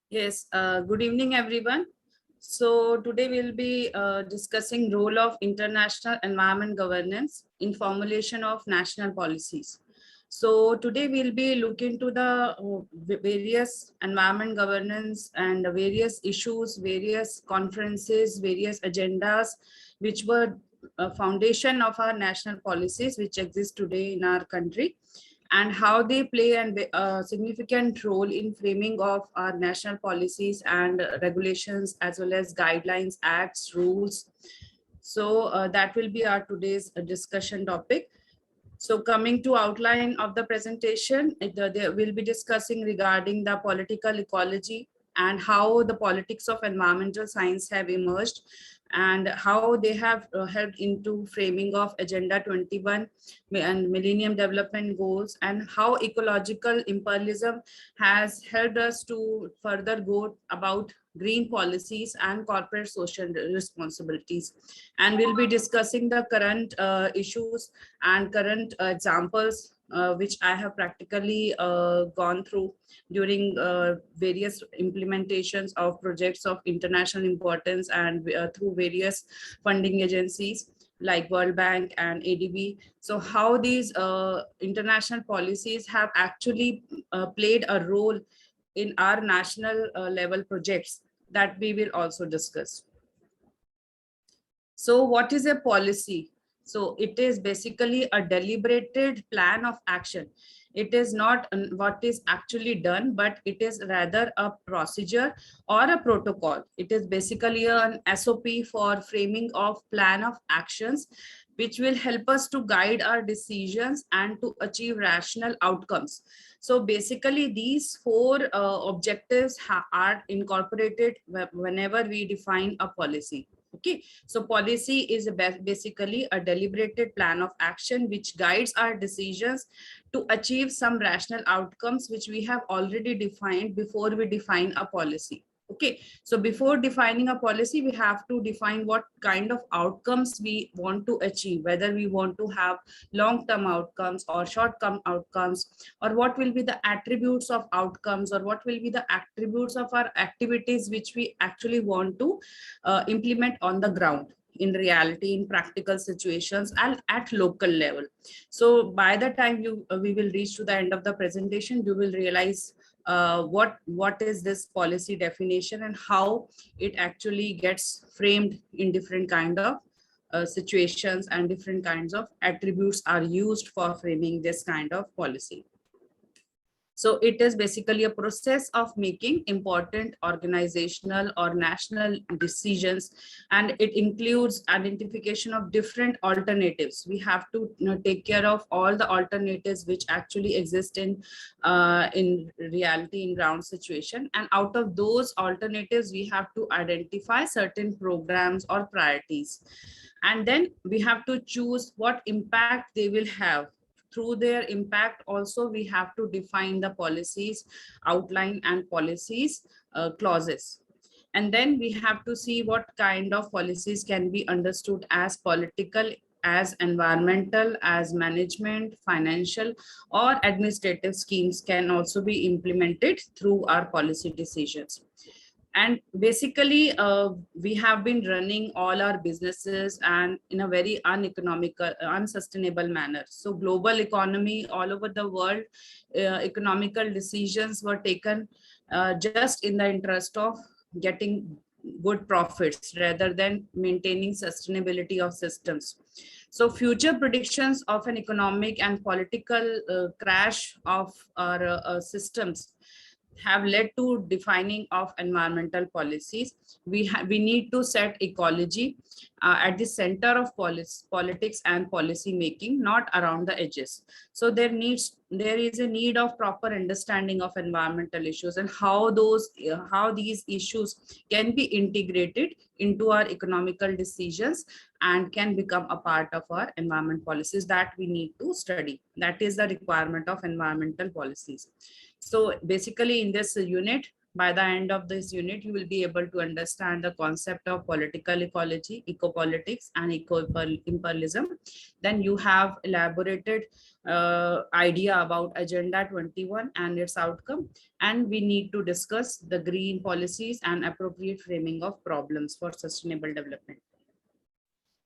Yes, good evening, everyone. So today we'll be discussing role of international environment governance in formulation of national policies. So today we'll be looking to the various environment governance and the various issues, various conferences, various agendas, which were a foundation of our national policies, which exist today in our country, and how they play a significant role in framing of our national policies and regulations, as well as guidelines, acts, rules. So that will be our today's discussion topic. So coming to outline of the presentation, they will be discussing regarding the political ecology and how the politics of environmental science have emerged and how they have helped into framing of Agenda 21 and Millennium Development Goals, and how ecological imperialism has helped us to further go about green policies and corporate social responsibilities. And we'll be discussing the current issues and current examples which I have practically gone through during various implementations of projects of international importance and through various funding agencies like World Bank and ADB. So how these international policies have actually played a role in our national level projects, that we will also discuss. So what is a policy? So it is basically a deliberated plan of action. It is not what is actually done, but it is rather a procedure or a protocol. It is basically an SOP for framing of plan of actions, which will help us to guide our decisions and to achieve rational outcomes. So basically, these four objectives are incorporated whenever we define a policy. Okay, so policy is basically a deliberated plan of action which guides our decisions to achieve some rational outcomes which we have already defined before we define a policy. Okay, so before defining a policy, we have to define what kind of outcomes we want to achieve, whether we want to have long-term outcomes or short-term outcomes, or what will be the attributes of outcomes, or what will be the attributes of our activities which we actually want to implement on the ground in reality, in practical situations and at local level. So by the time we will reach to the end of the presentation, you will realize what is this policy definition and how it actually gets framed in different kind of situations, and different kinds of attributes are used for framing this kind of policy. So it is basically a process of making important organizational or national decisions, and it includes identification of different alternatives. We have to take care of all the alternatives which actually exist in reality, in ground situation, and out of those alternatives we have to identify certain programs or priorities, and then we have to choose what impact they will have. Through their impact also, we have to define the policies outline and policies clauses. And then we have to see what kind of policies can be understood as political, as environmental, as management, financial, or administrative schemes can also be implemented through our policy decisions. And basically we have been running all our businesses and in a very uneconomical, unsustainable manner. So global economy all over the world, economical decisions were taken just in the interest of getting good profits rather than maintaining sustainability of systems. So future predictions of an economic and political crash of our systems have led to defining of environmental policies. We need to set ecology at the center of politics and policy making, not around the edges. So there is a need of proper understanding of environmental issues and how these issues can be integrated into our economical decisions and can become a part of our environment policies that we need to study. That is the requirement of environmental policies. So basically in this unit, By the end of this unit, you will be able to understand the concept of political ecology, ecopolitics, and eco-imperialism. Then you have elaborated idea about Agenda 21 and its outcome. And we need to discuss the green policies and appropriate framing of problems for sustainable development.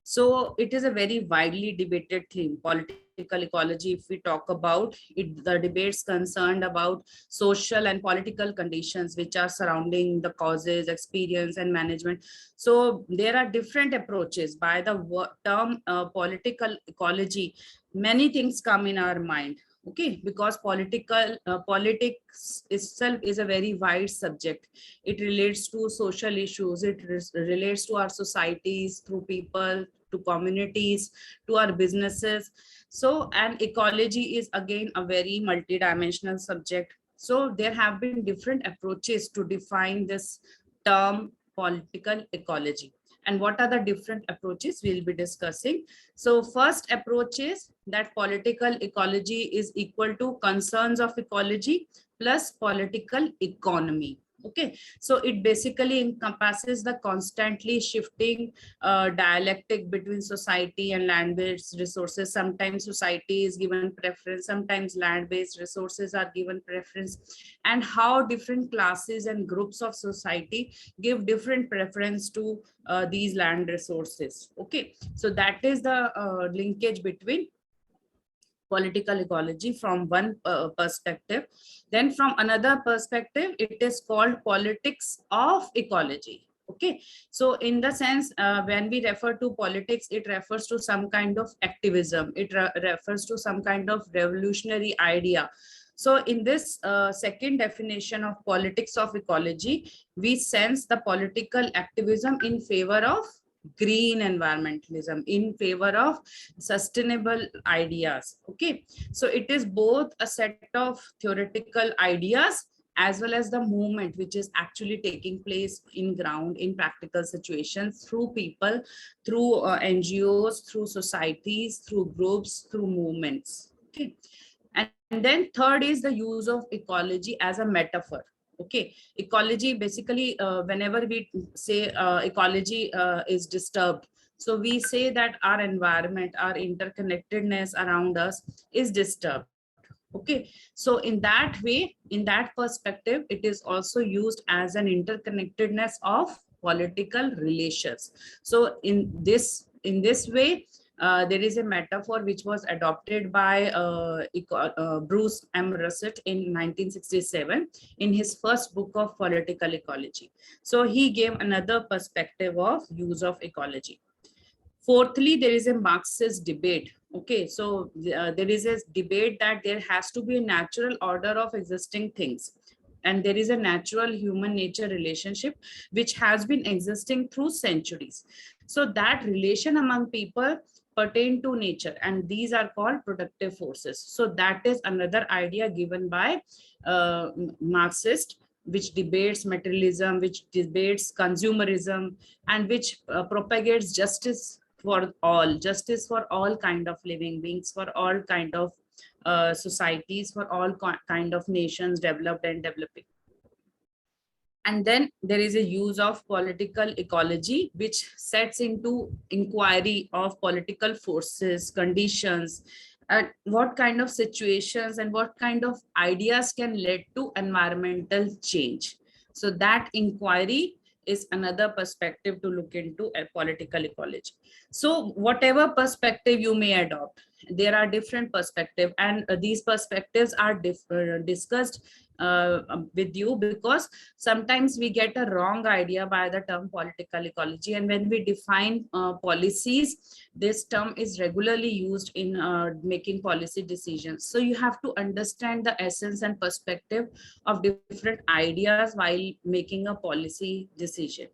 So it is a very widely debated theme, political ecology. If we talk about it, the debates concerned about social and political conditions which are surrounding the causes, experience, and management. So there are different approaches. By the term political ecology, many things come in our mind. Okay, because politics itself is a very wide subject. It relates to social issues, it relates to our societies, through people, to communities, to our businesses. So, and ecology is again a very multidimensional subject. So there have been different approaches to define this term political ecology. And what are the different approaches we'll be discussing? So first approach is that political ecology is equal to concerns of ecology plus political economy. Okay, so it basically encompasses the constantly shifting dialectic between society and land-based resources. Sometimes society is given preference, sometimes land-based resources are given preference, and how different classes and groups of society give different preference to these land resources. Okay, so that is the linkage between political ecology from one perspective. Then from another perspective, it is called politics of ecology. Okay, so in the sense, when we refer to politics, it refers to some kind of activism, it refers to some kind of revolutionary idea. So in this second definition of politics of ecology, we sense the political activism in favor of green environmentalism, in favor of sustainable ideas. Okay, so it is both a set of theoretical ideas as well as the movement which is actually taking place in ground, in practical situations, through people, through NGOs, through societies, through groups, through movements. Okay, and then third is the use of ecology as a metaphor. Okay, ecology basically, whenever we say ecology is disturbed, so we say that our environment, our interconnectedness around us is disturbed. Okay, so in that way, in that perspective, it is also used as an interconnectedness of political relations. So in this way, there is a metaphor which was adopted by Bruce M. Russett in 1967 in his first book of political ecology. So he gave another perspective of use of ecology. Fourthly, there is a Marxist debate. Okay, so there is a debate that there has to be a natural order of existing things. And there is a natural human nature relationship which has been existing through centuries. So that relation among people pertain to nature, and these are called productive forces. So that is another idea given by Marxist, which debates materialism, which debates consumerism, and which propagates justice for all kind of living beings, for all kind of societies, for all kind of nations, developed and developing. And then there is a use of political ecology, which sets into inquiry of political forces, conditions, and what kind of situations and what kind of ideas can lead to environmental change. So that inquiry is another perspective to look into a political ecology. So whatever perspective you may adopt, there are different perspectives, and these perspectives are discussed with you, because sometimes we get a wrong idea by the term political ecology, and when we define policies, this term is regularly used in making policy decisions. So you have to understand the essence and perspective of different ideas while making a policy decision.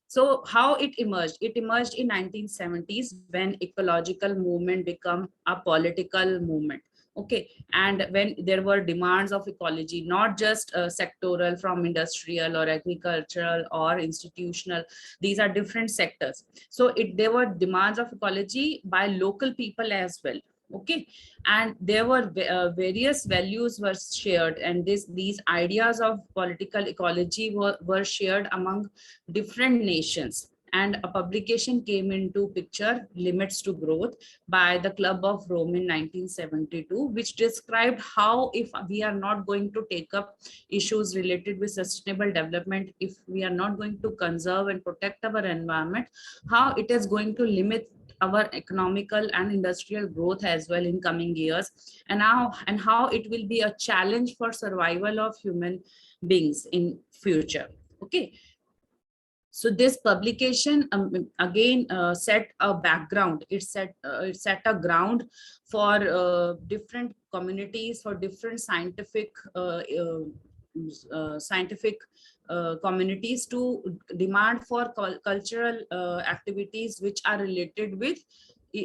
So how it emerged? It emerged in 1970s when ecological movement became a political movement. Okay, and when there were demands of ecology, not just sectoral from industrial or agricultural or institutional, these are different sectors. So there were demands of ecology by local people as well. Okay, and there were various values were shared, and these ideas of political ecology were shared among different nations. And a publication came into picture, Limits to Growth, by the Club of Rome in 1972, which described how, if we are not going to take up issues related with sustainable development, if we are not going to conserve and protect our environment, how it is going to limit our economical and industrial growth as well in coming years, and how it will be a challenge for survival of human beings in future. Okay, so this publication again set a background. It set a ground for different communities, for different scientific communities to demand for cultural activities which are related with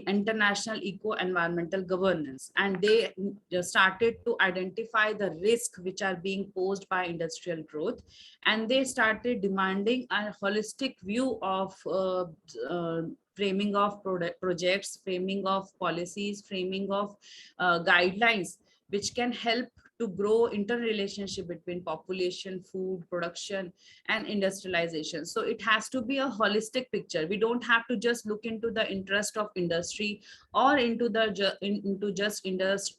international eco-environmental governance. And they started to identify the risk which are being posed by industrial growth, and they started demanding a holistic view of framing of projects, framing of policies, framing of guidelines which can help to grow interrelationship between population, food production, and industrialization. So it has to be a holistic picture. We don't have to just look into the interest of industry, or into the into just interest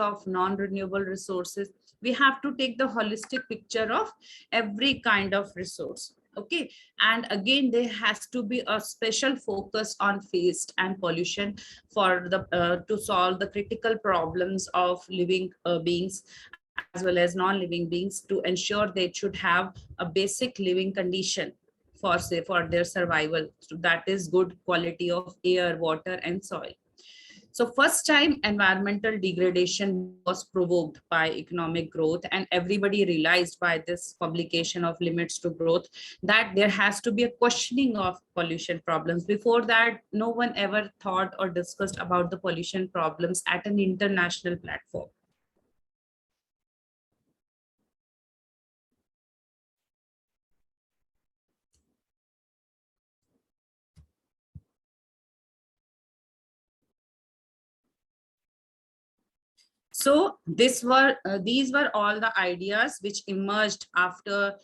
of non-renewable resources. We have to take the holistic picture of every kind of resource. Okay, and again there has to be a special focus on waste and pollution for the to solve the critical problems of living beings as well as non-living beings, to ensure they should have a basic living condition for, say, for their survival. So that is good quality of air, water, and soil. So first time environmental degradation was provoked by economic growth, and everybody realized by this publication of Limits to Growth that there has to be a questioning of pollution problems. Before that, no one ever thought or discussed about the pollution problems at an international platform. So these were all the ideas which emerged after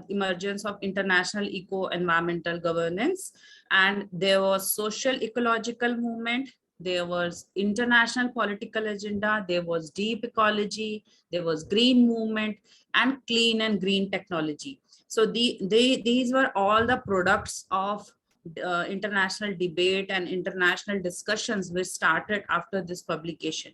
emergence of international eco-environmental governance. And there was social ecological movement, there was international political agenda, there was deep ecology, there was green movement, and clean and green technology. So these were all the products of international debate and international discussions which started after this publication.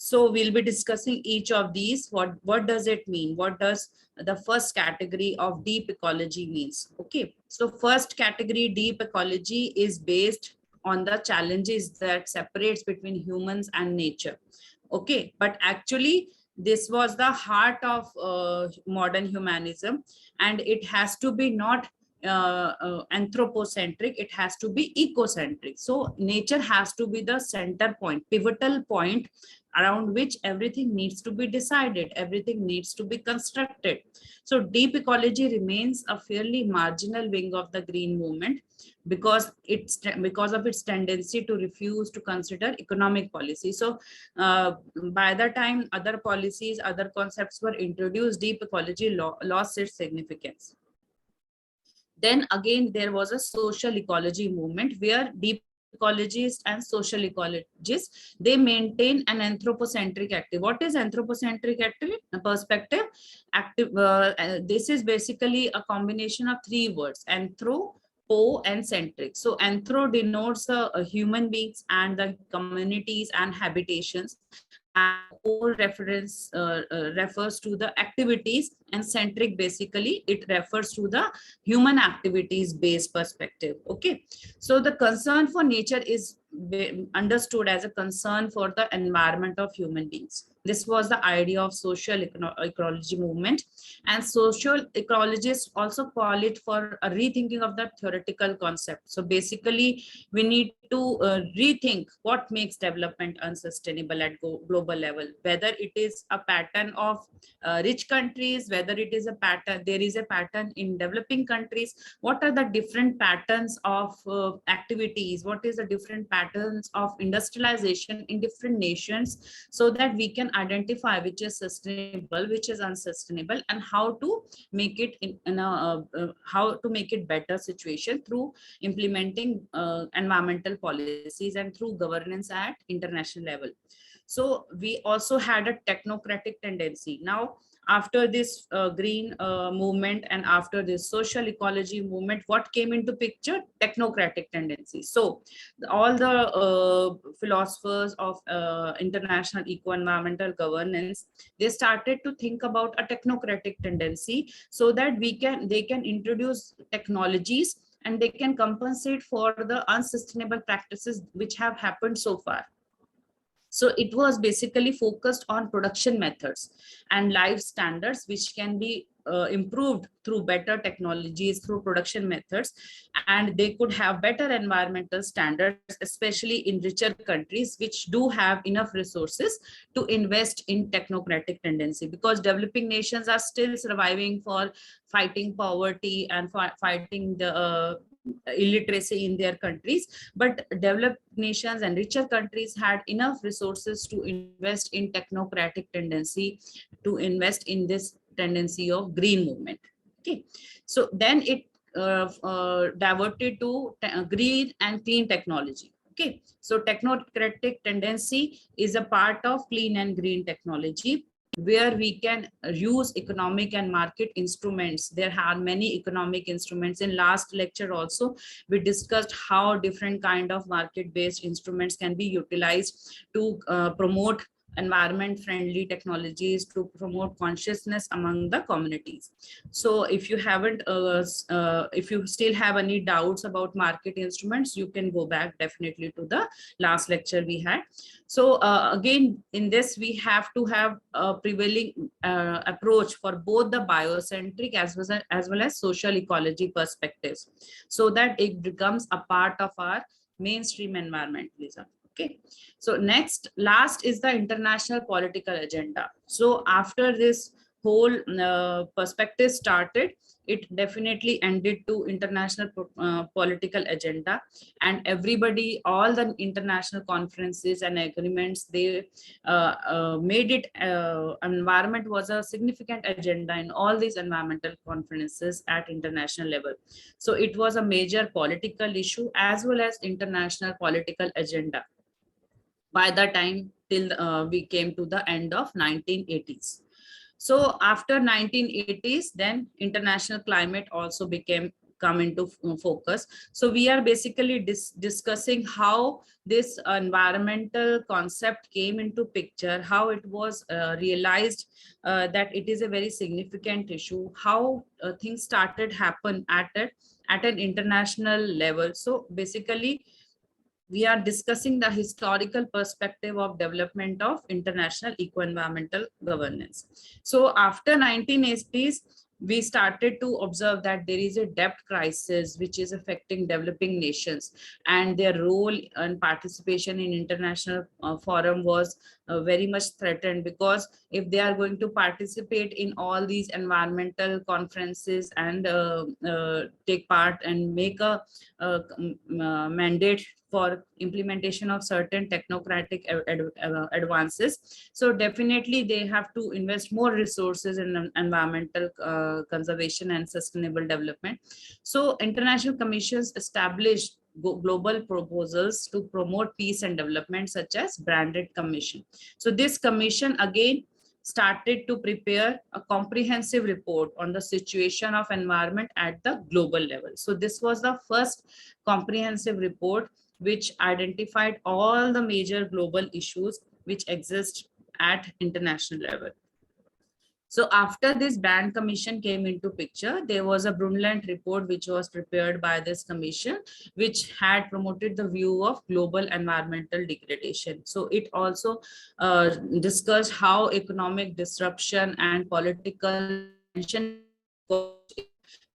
So we'll be discussing each of these. What does it mean? What does the first category of deep ecology means? Okay, so first category, deep ecology, is based on the challenges that separates between humans and nature. Okay, but actually this was the heart of modern humanism, and it has to be not anthropocentric, it has to be ecocentric. So nature has to be the center point, pivotal point, around which everything needs to be decided, everything needs to be constructed. So deep ecology remains a fairly marginal wing of the green movement, because of its tendency to refuse to consider economic policy. So by the time other policies, other concepts were introduced, deep ecology lost its significance. Then again, there was a social ecology movement where deep ecologists and social ecologists, they maintain an anthropocentric active. What is anthropocentric active perspective? This is basically a combination of three words: anthro, po, and centric. So anthro denotes the human beings and the communities and habitations, and po refers to the activities, and centric basically it refers to the human activities based perspective. Okay, so the concern for nature is understood as a concern for the environment of human beings. This was the idea of social ecology movement, and social ecologists also call it for a rethinking of the theoretical concept. So basically we need to rethink what makes development unsustainable at global level, whether it is a pattern of rich countries, whether it is a pattern, there is a pattern in developing countries. What are the different patterns of activities? What is the different patterns of industrialization in different nations, so that we can identify which is sustainable, which is unsustainable, and how to make it in a how to make it better situation through implementing environmental policies and through governance at international level. So we also had a technocratic tendency. Now, after this green movement and after this social ecology movement, what came into picture? Technocratic tendency. So all the philosophers of international eco-environmental governance, they started to think about a technocratic tendency, so that they can introduce technologies and they can compensate for the unsustainable practices which have happened so far. So it was basically focused on production methods and life standards, which can be improved through better technologies, through production methods, and they could have better environmental standards, especially in richer countries which do have enough resources to invest in technocratic tendency, because developing nations are still surviving for fighting poverty and fighting the illiteracy in their countries. But developed nations and richer countries had enough resources to invest in technocratic tendency, to invest in this tendency of green movement. Okay, so then it diverted to green and clean technology. Okay, so technocratic tendency is a part of clean and green technology, where we can use economic and market instruments. There are many economic instruments. In last lecture also, we discussed how different kind of market-based instruments can be utilized to promote environment friendly technologies, to promote consciousness among the communities. So if you haven't if you still have any doubts about market instruments, you can go back definitely to the last lecture we had. So again, in this we have to have a prevailing approach for both the biocentric as well as social ecology perspectives, so that it becomes a part of our mainstream environmentalism. Okay, so last is the international political agenda. So after this whole perspective started, it definitely ended to international political agenda, and everybody, all the international conferences and agreements, they made it environment was a significant agenda in all these environmental conferences at international level. So it was a major political issue as well as international political agenda by the time till we came to the end of 1980s. So after 1980s, then international climate also come into focus. So we are basically discussing how this environmental concept came into picture, how it was realized that it is a very significant issue, how things started happen at an international level. So basically, we are discussing the historical perspective of development of international eco-environmental governance. So after 1980s, we started to observe that there is a debt crisis which is affecting developing nations, and their role and participation in international forum was very much threatened, because if they are going to participate in all these environmental conferences and take part and make a mandate for implementation of certain technocratic advances, so definitely they have to invest more resources in environmental conservation and sustainable development. So international commissions established global proposals to promote peace and development, such as branded commission. So this commission again started to prepare a comprehensive report on the situation of environment at the global level. So this was the first comprehensive report which identified all the major global issues which exist at international level. So after this Brand Commission came into picture, there was a Brundtland report which was prepared by this commission, which had promoted the view of global environmental degradation. So it also discussed how economic disruption and political tension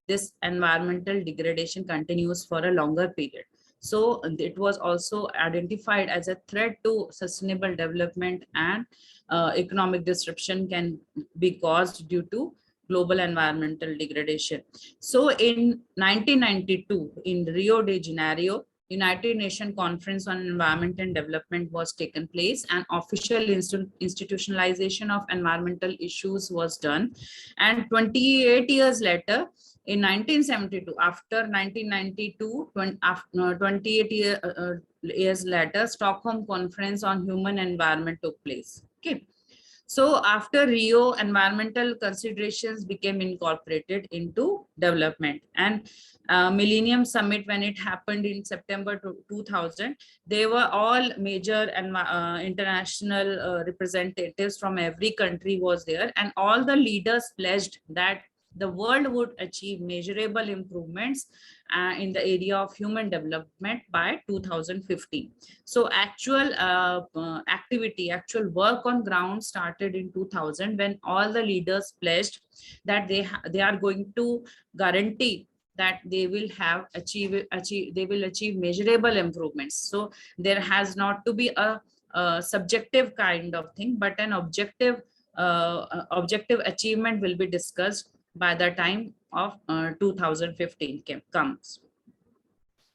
this environmental degradation continues for a longer period. So it was also identified as a threat to sustainable development, and economic disruption can be caused due to global environmental degradation. So in 1992, in Rio de Janeiro, United Nations Conference on Environment and Development was taken place, and official institutionalization of environmental issues was done. And 28 years later, in 1972, after 1992, 28 years later, Stockholm Conference on Human Environment took place. Okay. So after Rio, environmental considerations became incorporated into development. And Millennium Summit, when it happened in September 2000, they were all major and international representatives from every country was there, and all the leaders pledged that the world would achieve measurable improvements in the area of human development by 2015. So actual activity, actual work on ground started in 2000, when all the leaders pledged that they are going to guarantee that they will achieve measurable improvements. So there has not to be a subjective kind of thing, but an objective achievement will be discussed by the time of 2015 comes.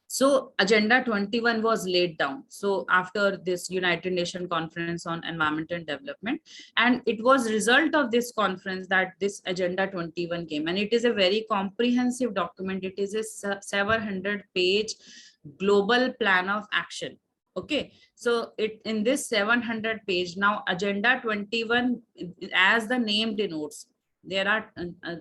So Agenda 21 was laid down. So after this United Nations Conference on Environment and Development, and it was result of this conference that this Agenda 21 came, and it is a very comprehensive document. It is a 700-page global plan of action. Okay, so it in this 700 page, now Agenda 21, as the name denotes, there are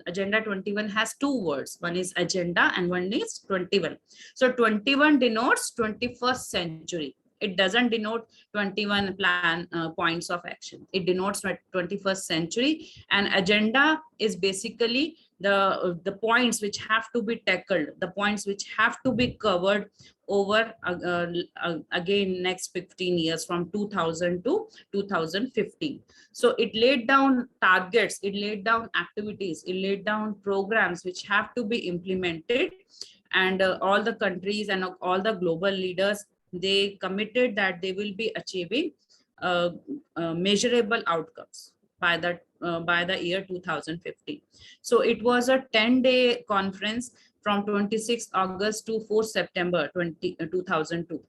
Agenda 21 has two words. One is agenda and one is 21. So 21 denotes 21st century. It doesn't denote 21 plan points of action. It denotes 21st century, and agenda is basically the points which have to be tackled, the points which have to be covered over again next 15 years, from 2000 to 2015. So it laid down targets, it laid down activities, it laid down programs which have to be implemented, and all the countries and all the global leaders, they committed that they will be achieving measurable outcomes by the year 2015. So it was a 10-day conference from 26 August to 4 September 2002.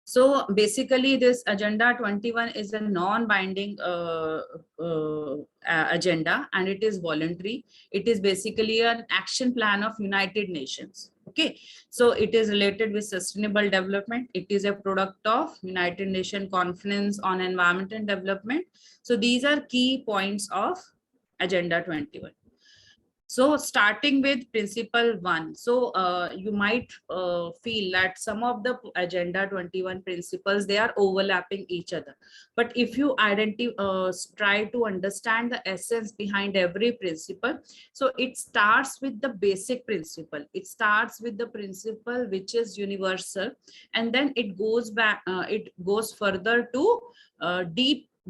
So basically, this Agenda 21 is a non-binding agenda, and it is voluntary. It is basically an action plan of United Nations. Okay, so it is related with sustainable development. It is a product of United Nations Conference on Environment and Development. So these are key points of Agenda 21. So starting with principle 1, so you might feel that some of the Agenda 21 principles, they are overlapping each other. But if you try to understand the essence behind every principle, so it starts with the basic principle. It starts with the principle which is universal, and then it goes back, it goes further to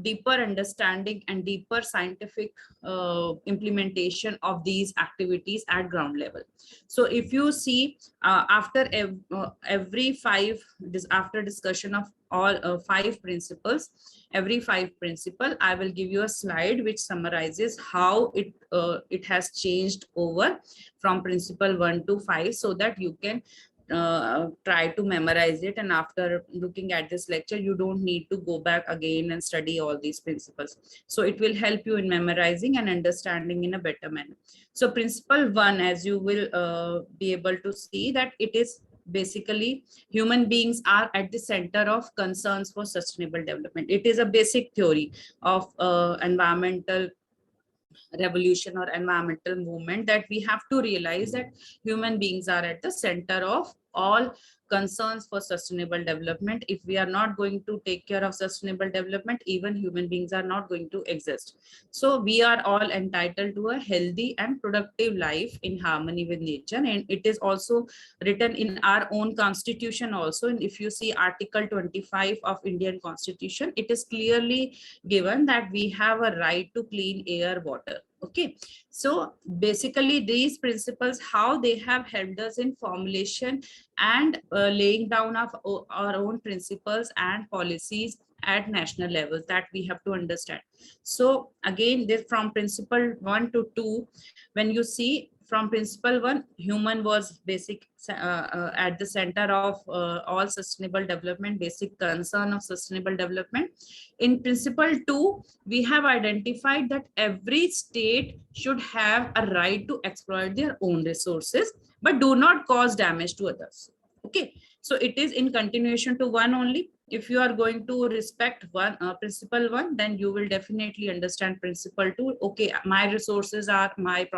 deeper understanding and deeper scientific implementation of these activities at ground level. So if you see, after every after discussion of all 5 principles, every 5 principle, I will give you a slide which summarizes how it has changed over from principle 1 to 5, so that you can try to memorize it, and after looking at this lecture, you don't need to go back again and study all these principles. So it will help you in memorizing and understanding in a better manner. So principle 1, as you will be able to see, that it is basically human beings are at the center of concerns for sustainable development. It is a basic theory of environmental revolution or environmental movement, that we have to realize that human beings are at the center of all concerns for sustainable development. If we are not going to take care of sustainable development, even human beings are not going to exist. So we are all entitled to a healthy and productive life in harmony with nature, and it is also written in our own constitution also. And if you see Article 25 of Indian Constitution, it is clearly given that we have a right to clean air, water. Okay, so basically these principles, how they have helped us in formulation and laying down of our own principles and policies at national levels, that we have to understand. So again, this from principle 1 to 2, when you see, from principle 1, human was basic at the center of all sustainable development, basic concern of sustainable development. In principle 2, we have identified that every state should have a right to exploit their own resources, but do not cause damage to others. Okay, so it is in continuation to 1 only. If you are going to respect one principle 1, then you will definitely understand principle 2. Okay, my resources are my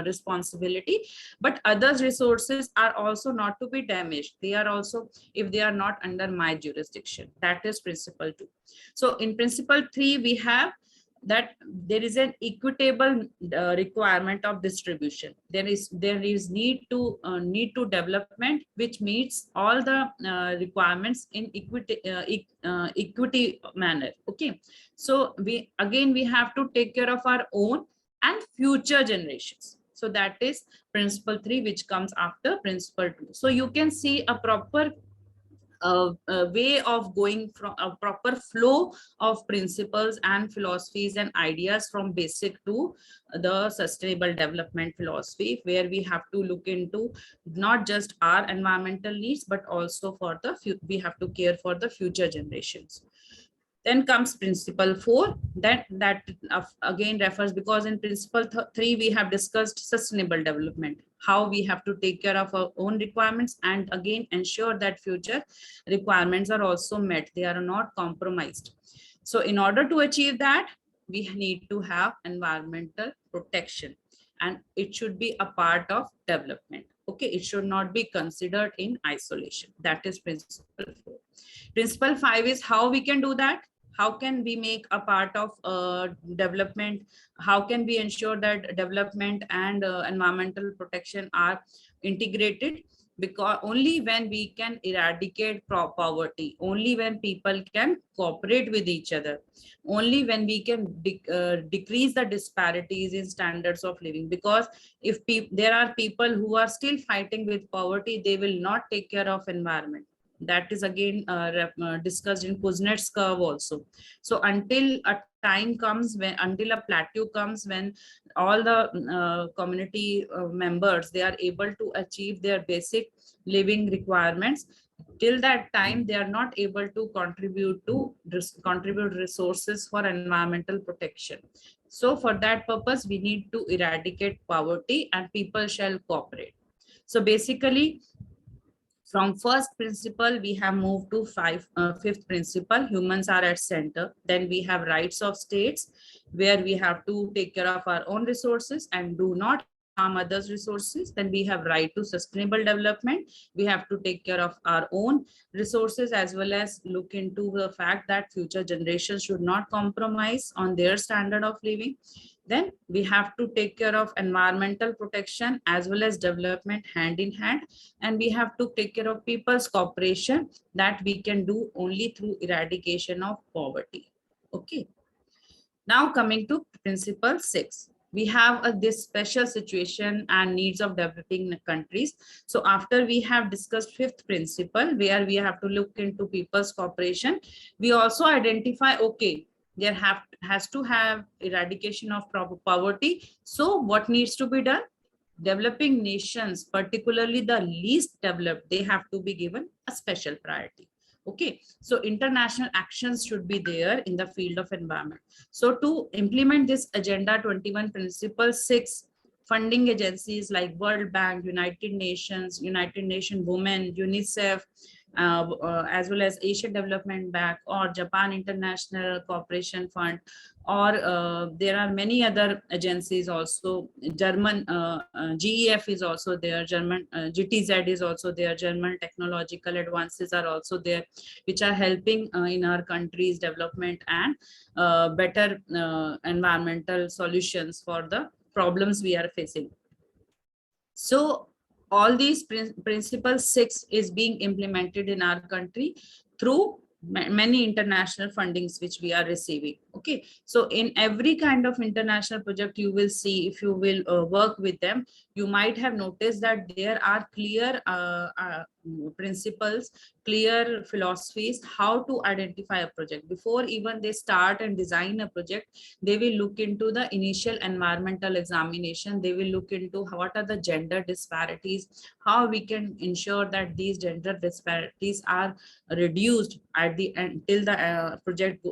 responsibility, but others resources are also not to be damaged. They are also, if they are not under my jurisdiction. That is principle 2. So in principle 3, we have that there is an equitable requirement of distribution. There is need to development which meets all the requirements in equity manner. Okay, so we have to take care of our own and future generations. So that is principle 3, which comes after principle 2. So you can see a proper way of going from a proper flow of principles and philosophies and ideas from basic to the sustainable development philosophy, where we have to look into not just our environmental needs, but also for the we have to care for the future generations. Then comes principle 4, that again refers, because in principle 3 we have discussed sustainable development, how we have to take care of our own requirements and again ensure that future requirements are also met, they are not compromised. So in order to achieve that, we need to have environmental protection, and it should be a part of development. Okay, it should not be considered in isolation. That is principle 4. Principle 5 is how we can do that. How can we make a part of development? How can we ensure that development and environmental protection are integrated? Because only when we can eradicate poverty, only when people can cooperate with each other, only when we can decrease the disparities in standards of living. Because if there are people who are still fighting with poverty, they will not take care of environment. That is again discussed in Kuznets curve also. So until a time comes when, until a plateau comes when all the community members, they are able to achieve their basic living requirements, till that time they are not able to contribute resources for environmental protection. So for that purpose, we need to eradicate poverty and people shall cooperate. So basically, from first principle, we have moved to fifth principle, humans are at center. Then we have rights of states, where we have to take care of our own resources and do not harm others' resources. Then we have right to sustainable development. We have to take care of our own resources as well as look into the fact that future generations should not compromise on their standard of living. Then we have to take care of environmental protection as well as development hand in hand. And we have to take care of people's cooperation, that we can do only through eradication of poverty. Okay. Now coming to principle 6. We have this special situation and needs of developing countries. So after we have discussed fifth principle, where we have to look into people's cooperation, we also identify, okay, there has to have eradication of poverty. So what needs to be done? Developing nations, particularly the least developed, they have to be given a special priority. Okay, so international actions should be there in the field of environment. So to implement this agenda 21 principle 6, funding agencies like World Bank, United Nations Women, UNICEF, as well as Asian Development Bank or Japan International Cooperation Fund, or there are many other agencies also. German GEF is also there, German GTZ is also there, German technological advances are also there, which are helping in our country's development and better environmental solutions for the problems we are facing. So all these principle 6 is being implemented in our country through many international fundings which we are receiving. Okay, so in every kind of international project, you will see, if you will work with them, you might have noticed that there are clear principles, clear philosophies how to identify a project. Before even they start and design a project, they will look into the initial environmental examination. They will look into what are the gender disparities, how we can ensure that these gender disparities are reduced at the end till the project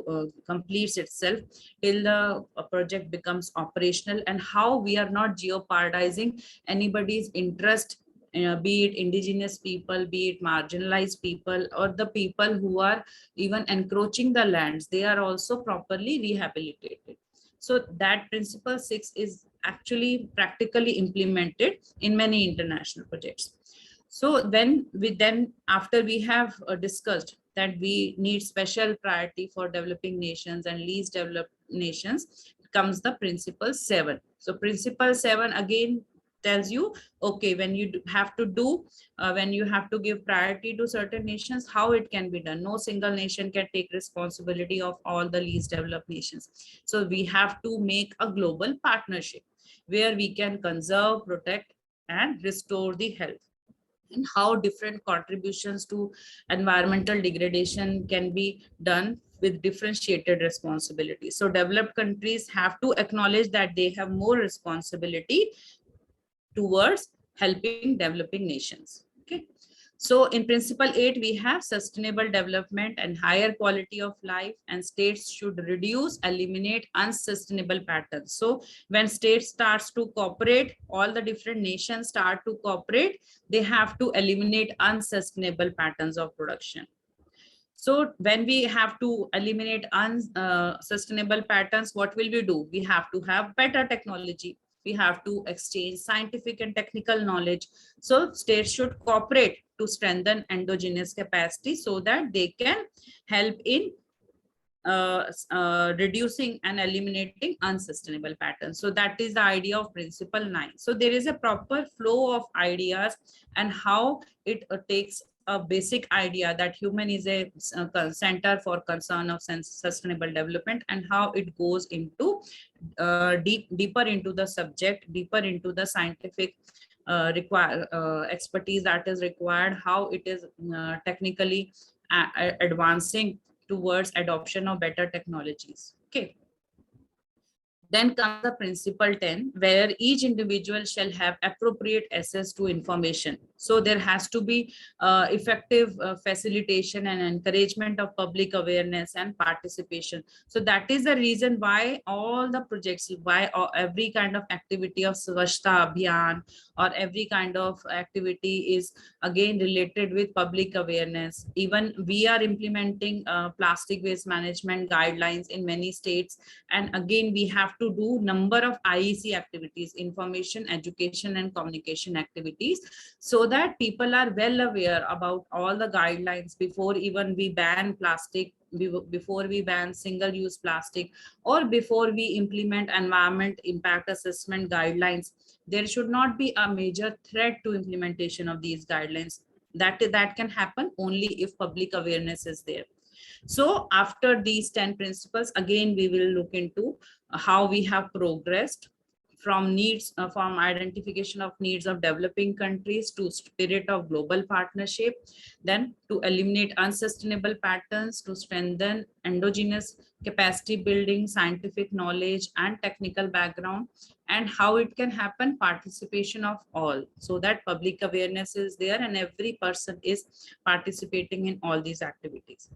completes itself, till the project becomes operational, and how we are not jeopardizing anybody's interest, be it indigenous people, be it marginalized people, or the people who are even encroaching the lands, they are also properly rehabilitated. So that principle 6 is actually practically implemented in many international projects. So when we then, after we have discussed that we need special priority for developing nations and least developed nations, comes the principle 7. So principle 7 again tells you, okay, when you have to do, when you have to give priority to certain nations, how it can be done. No single nation can take responsibility of all the least developed nations. So we have to make a global partnership where we can conserve, protect, and restore the health, and how different contributions to environmental degradation can be done with differentiated responsibilities. So developed countries have to acknowledge that they have more responsibility towards helping developing nations. Okay. So in principle 8, we have sustainable development and higher quality of life, and states should reduce, eliminate unsustainable patterns. So when states starts to cooperate, all the different nations start to cooperate, they have to eliminate unsustainable patterns of production. So when we have to eliminate unsustainable patterns, what will we do? We have to have better technology. We have to exchange scientific and technical knowledge. So states should cooperate to strengthen endogenous capacity so that they can help in reducing and eliminating unsustainable patterns. So that is the idea of principle 9. So there is a proper flow of ideas, and how it takes a basic idea that human is a center for concern of sustainable development, and how it goes into deeper into the subject, deeper into the scientific expertise that is required, how it is technically advancing towards adoption of better technologies. Okay. Then comes the principle 10, where each individual shall have appropriate access to information. So there has to be effective facilitation and encouragement of public awareness and participation. So that is the reason why all the projects, why every kind of activity of Swachhta Abhiyan or every kind of activity is again related with public awareness. Even we are implementing plastic waste management guidelines in many states, and again we have to do number of IEC activities, information, education, and communication activities, so that people are well aware about all the guidelines before even we ban plastic, before we ban single-use plastic, or before we implement environment impact assessment guidelines. There should not be a major threat to implementation of these guidelines. That can happen only if public awareness is there. So after these 10 principles, again, we will look into how we have progressed from needs, from identification of needs of developing countries to spirit of global partnership, then to eliminate unsustainable patterns, to strengthen endogenous capacity building, scientific knowledge and technical background, and how it can happen, participation of all, so that public awareness is there and every person is participating in all these activities.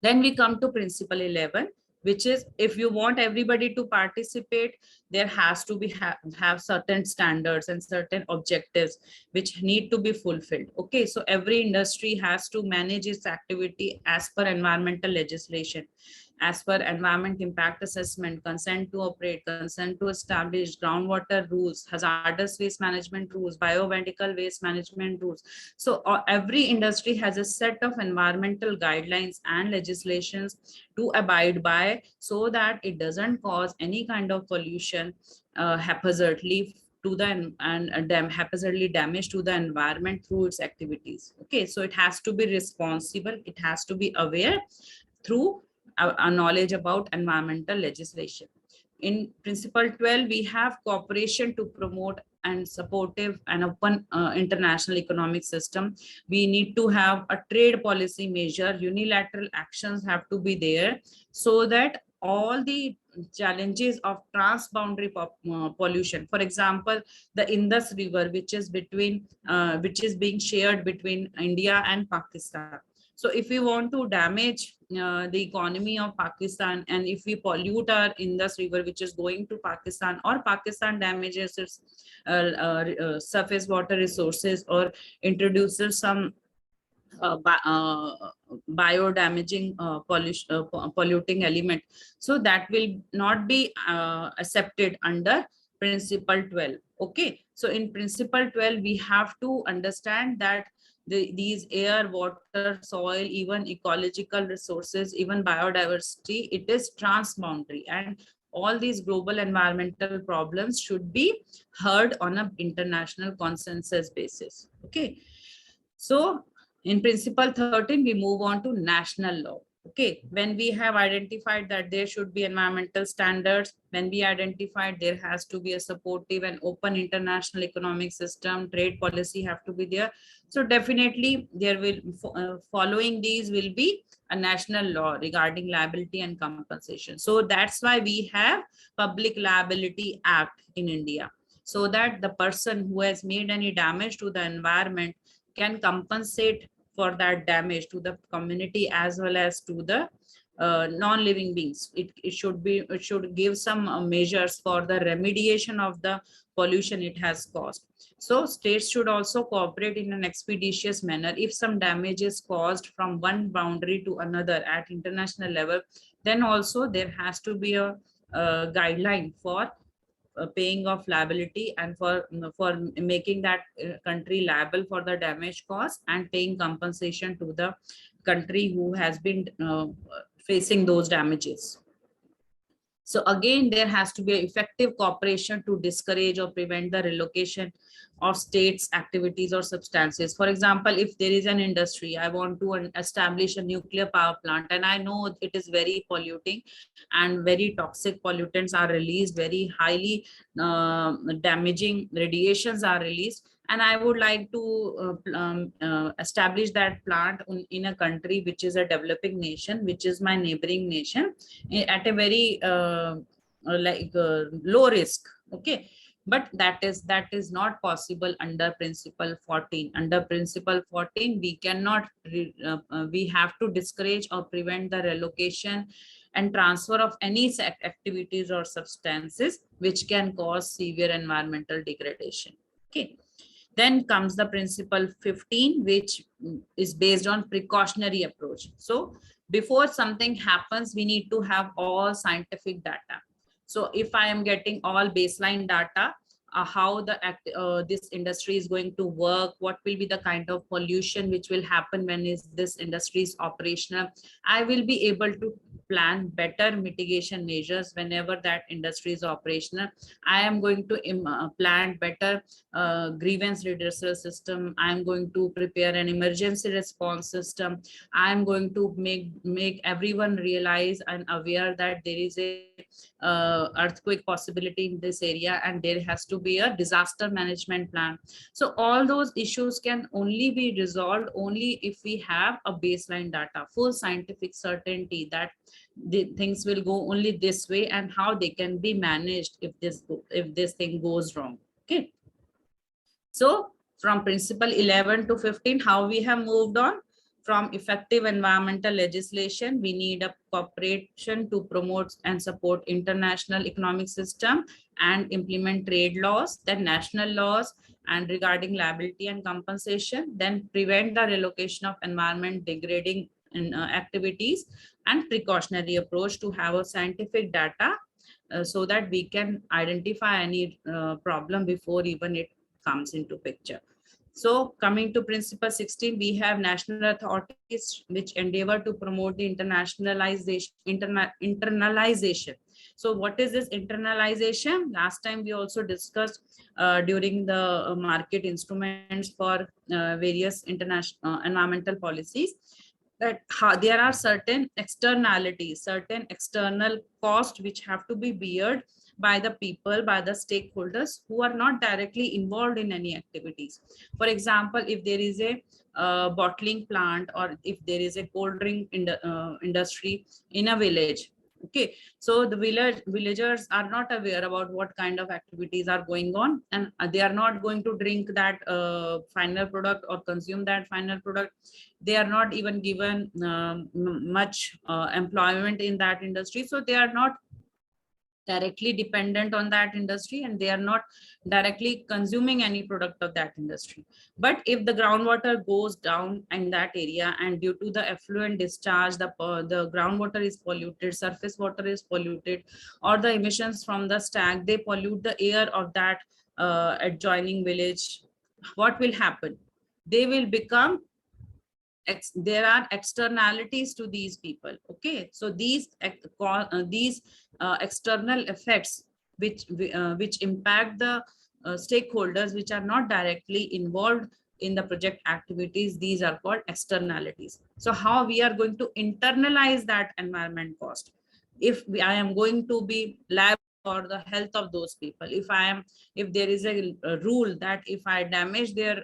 Then we come to principle 11, which is, if you want everybody to participate, there has to be have certain standards and certain objectives which need to be fulfilled. Okay, so every industry has to manage its activity as per environmental legislation, as per environment impact assessment, consent to operate, consent to establish, groundwater rules, hazardous waste management rules, biomedical waste management rules. So every industry has a set of environmental guidelines and legislations to abide by, so that it doesn't cause any kind of pollution haphazardly to the haphazardly damage to the environment through its activities. Okay, so it has to be responsible, it has to be aware through a knowledge about environmental legislation. In principle 12, we have cooperation to promote and supportive and open international economic system. We need to have a trade policy measure. Unilateral actions have to be there so that all the challenges of transboundary pollution, for example, the Indus River, which is being shared between India and Pakistan. So if we want to damage the economy of Pakistan, and if we pollute our Indus River, which is going to Pakistan, or Pakistan damages its surface water resources, or introduces some biodamaging polluting element, so that will not be accepted under principle 12. Okay, so in principle 12 we have to understand that these air, water, soil, even ecological resources, even biodiversity, it is transboundary, and all these global environmental problems should be heard on an international consensus basis. Okay, so in principle 13, we move on to national law. Okay, when we have identified that there should be environmental standards, when we identified there has to be a supportive and open international economic system, trade policy have to be there. So definitely there will, following these will be a national law regarding liability and compensation. So that's why we have Public Liability Act in India, so that the person who has made any damage to the environment can compensate for that damage to the community as well as to the non-living beings. It should give some measures for the remediation of the pollution it has caused. So states should also cooperate in an expeditious manner. If some damage is caused from one boundary to another at international level, then also there has to be a guideline for paying of liability, and for making that country liable for the damage caused, and paying compensation to the country who has been facing those damages. So again, there has to be effective cooperation to discourage or prevent the relocation of states' activities or substances. For example, if there is an industry, I want to establish a nuclear power plant, and I know it is very polluting and very toxic pollutants are released, very highly damaging radiations are released, and I would like to establish that plant in a country which is a developing nation, which is my neighboring nation, at a very low risk. Okay, but that is not possible under principle 14. Under principle 14, we cannot we have to discourage or prevent the relocation and transfer of any activities or substances which can cause severe environmental degradation. Okay, then comes the principle 15, which is based on precautionary approach. So before something happens, we need to have all scientific data. So if I am getting all baseline data, how this industry is going to work, what will be the kind of pollution which will happen when this industry is operational, I will be able to plan better mitigation measures whenever that industry is operational. I am going to plan better grievance redressal system. I am going to prepare an emergency response system. I am going to make everyone realize and aware that there is a earthquake possibility in this area, and there has to be a disaster management plan. So all those issues can only be resolved only if we have a baseline data, full scientific certainty that the things will go only this way, and how they can be managed if this thing goes wrong. Okay, so from principle 11 to 15, how we have moved on. From effective environmental legislation, we need a cooperation to promote and support international economic system and implement trade laws, then national laws and regarding liability and compensation, then prevent the relocation of environment degrading activities, and precautionary approach to have a scientific data so that we can identify any problem before even it comes into picture. So coming to principle 16, we have national authorities which endeavor to promote the internalization. So what is this internalization? Last time we also discussed during the market instruments for various international environmental policies. that how there are certain externalities, certain external costs which have to be beared by the people, by the stakeholders who are not directly involved in any activities. For example, if there is a bottling plant, or if there is a cold drink industry in a village, okay, so the villagers are not aware about what kind of activities are going on, and they are not going to drink that final product or consume that final product. They are not even given much employment in that industry, so they are not directly dependent on that industry, and they are not directly consuming any product of that industry. But if the groundwater goes down in that area, and due to the effluent discharge, the groundwater is polluted, surface water is polluted, or the emissions from the stack, they pollute the air of that adjoining village, what will happen? They will become there are externalities to these people. Okay, so these external effects which impact the stakeholders which are not directly involved in the project activities, these are called externalities. So how we are going to internalize that environment cost? If I am going to be liable for the health of those people, if there is a rule that if I damage their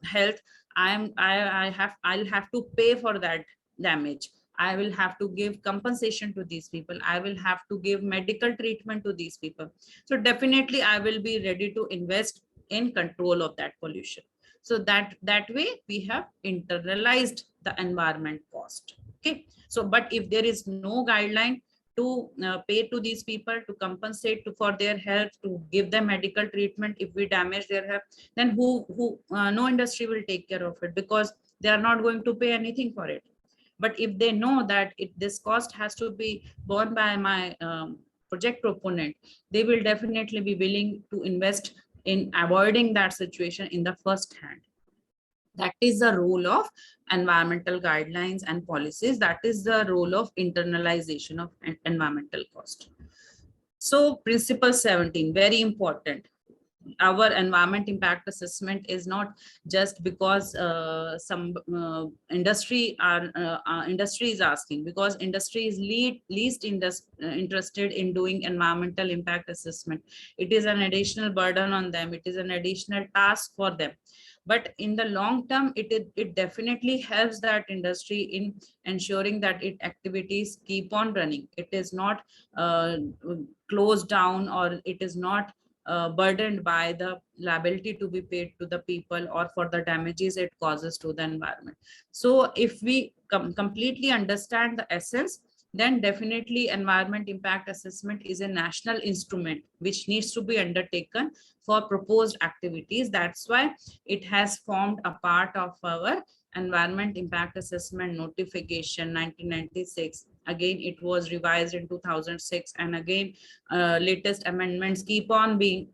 health, I'll have to pay for that damage. I will have to give compensation to these people. I will have to give medical treatment to these people. So definitely I will be ready to invest in control of that pollution. So that way we have internalized the environment cost. Okay. So, but if there is no guideline to pay to these people, to compensate for their health, to give them medical treatment if we damage their health, then no industry will take care of it, because they are not going to pay anything for it. But if they know that this cost has to be borne by my project proponent, they will definitely be willing to invest in avoiding that situation in the first hand. That is the role of environmental guidelines and policies. That is the role of internalization of environmental cost. So principle 17, very important. Our environment impact assessment is not just because some industry is asking, because industry is least interested in doing environmental impact assessment. It is an additional burden on them. It is an additional task for them. But in the long term, it definitely helps that industry in ensuring that its activities keep on running. It is not closed down, or it is not burdened by the liability to be paid to the people or for the damages it causes to the environment. So if we completely understand the essence, then definitely environment impact assessment is a national instrument which needs to be undertaken for proposed activities. That's why it has formed a part of our environment impact assessment notification 1996. Again, it was revised in 2006, and again latest amendments keep on being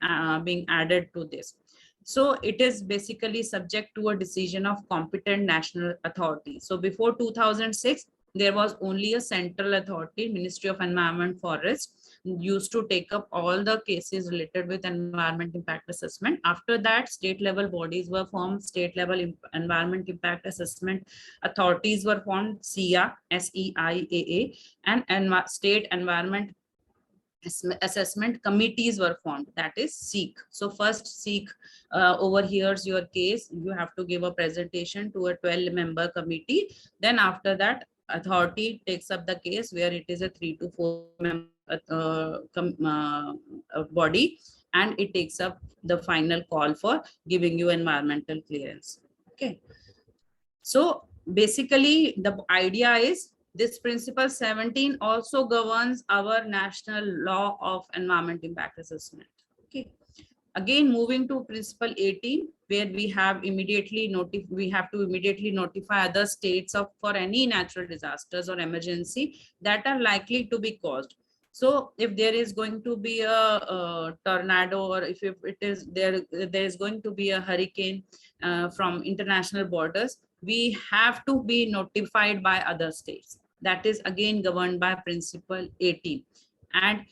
added to this. So it is basically subject to a decision of competent national authority. So before 2006, there was only a central authority, Ministry of Environment Forest, used to take up all the cases related with environment impact assessment. After that, state level bodies were formed, state level environment impact assessment authorities were formed, SEIAA, and state environment assessment committees were formed, that is SEEK. So first SEEK overhears your case, you have to give a presentation to a 12-member committee. Then after that, authority takes up the case, where it is a 3 to 4 member body, and it takes up the final call for giving you environmental clearance. Okay, so basically the idea is this principle 17 also governs our national law of environment impact assessment. Okay, again moving to principle 18, where we have to immediately notify other states of for any natural disasters or emergency that are likely to be caused. So if there is going to be a tornado, or if it is there is going to be a hurricane from international borders, we have to be notified by other states. That is again governed by principle 18. And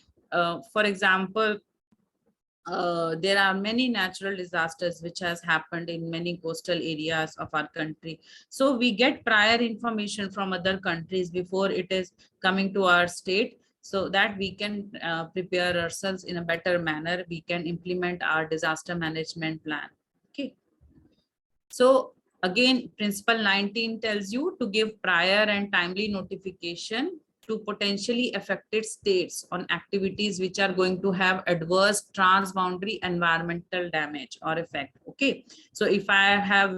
for example, there are many natural disasters which has happened in many coastal areas of our country. So we get prior information from other countries before it is coming to our state, so that we can prepare ourselves in a better manner. We can implement our disaster management plan. Okay. So again, Principle 19 tells you to give prior and timely notification to potentially affected states on activities which are going to have adverse transboundary environmental damage or effect. Okay, so if I have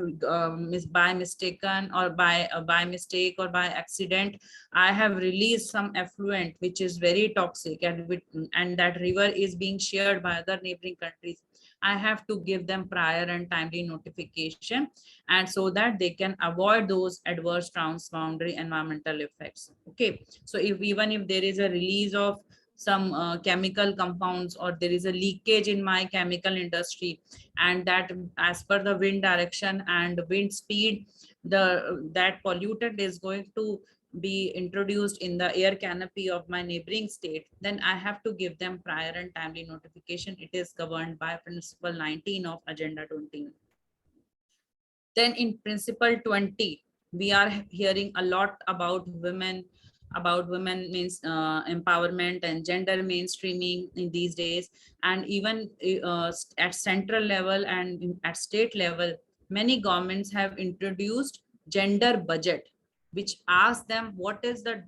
by mistaken or by mistake or by accident, I have released some effluent which is very toxic, and that river is being shared by other neighboring countries, I have to give them prior and timely notification, and so that they can avoid those adverse transboundary environmental effects. Okay, so if even if there is a release of some chemical compounds, or there is a leakage in my chemical industry, and that as per the wind direction and wind speed, that pollutant is going to be introduced in the air canopy of my neighboring state, then I have to give them prior and timely notification. It is governed by Principle 19 of Agenda 20. Then in Principle 20, we are hearing a lot about women, means empowerment and gender mainstreaming in these days. And even at central level and at state level, many governments have introduced gender budget, which asks them what is the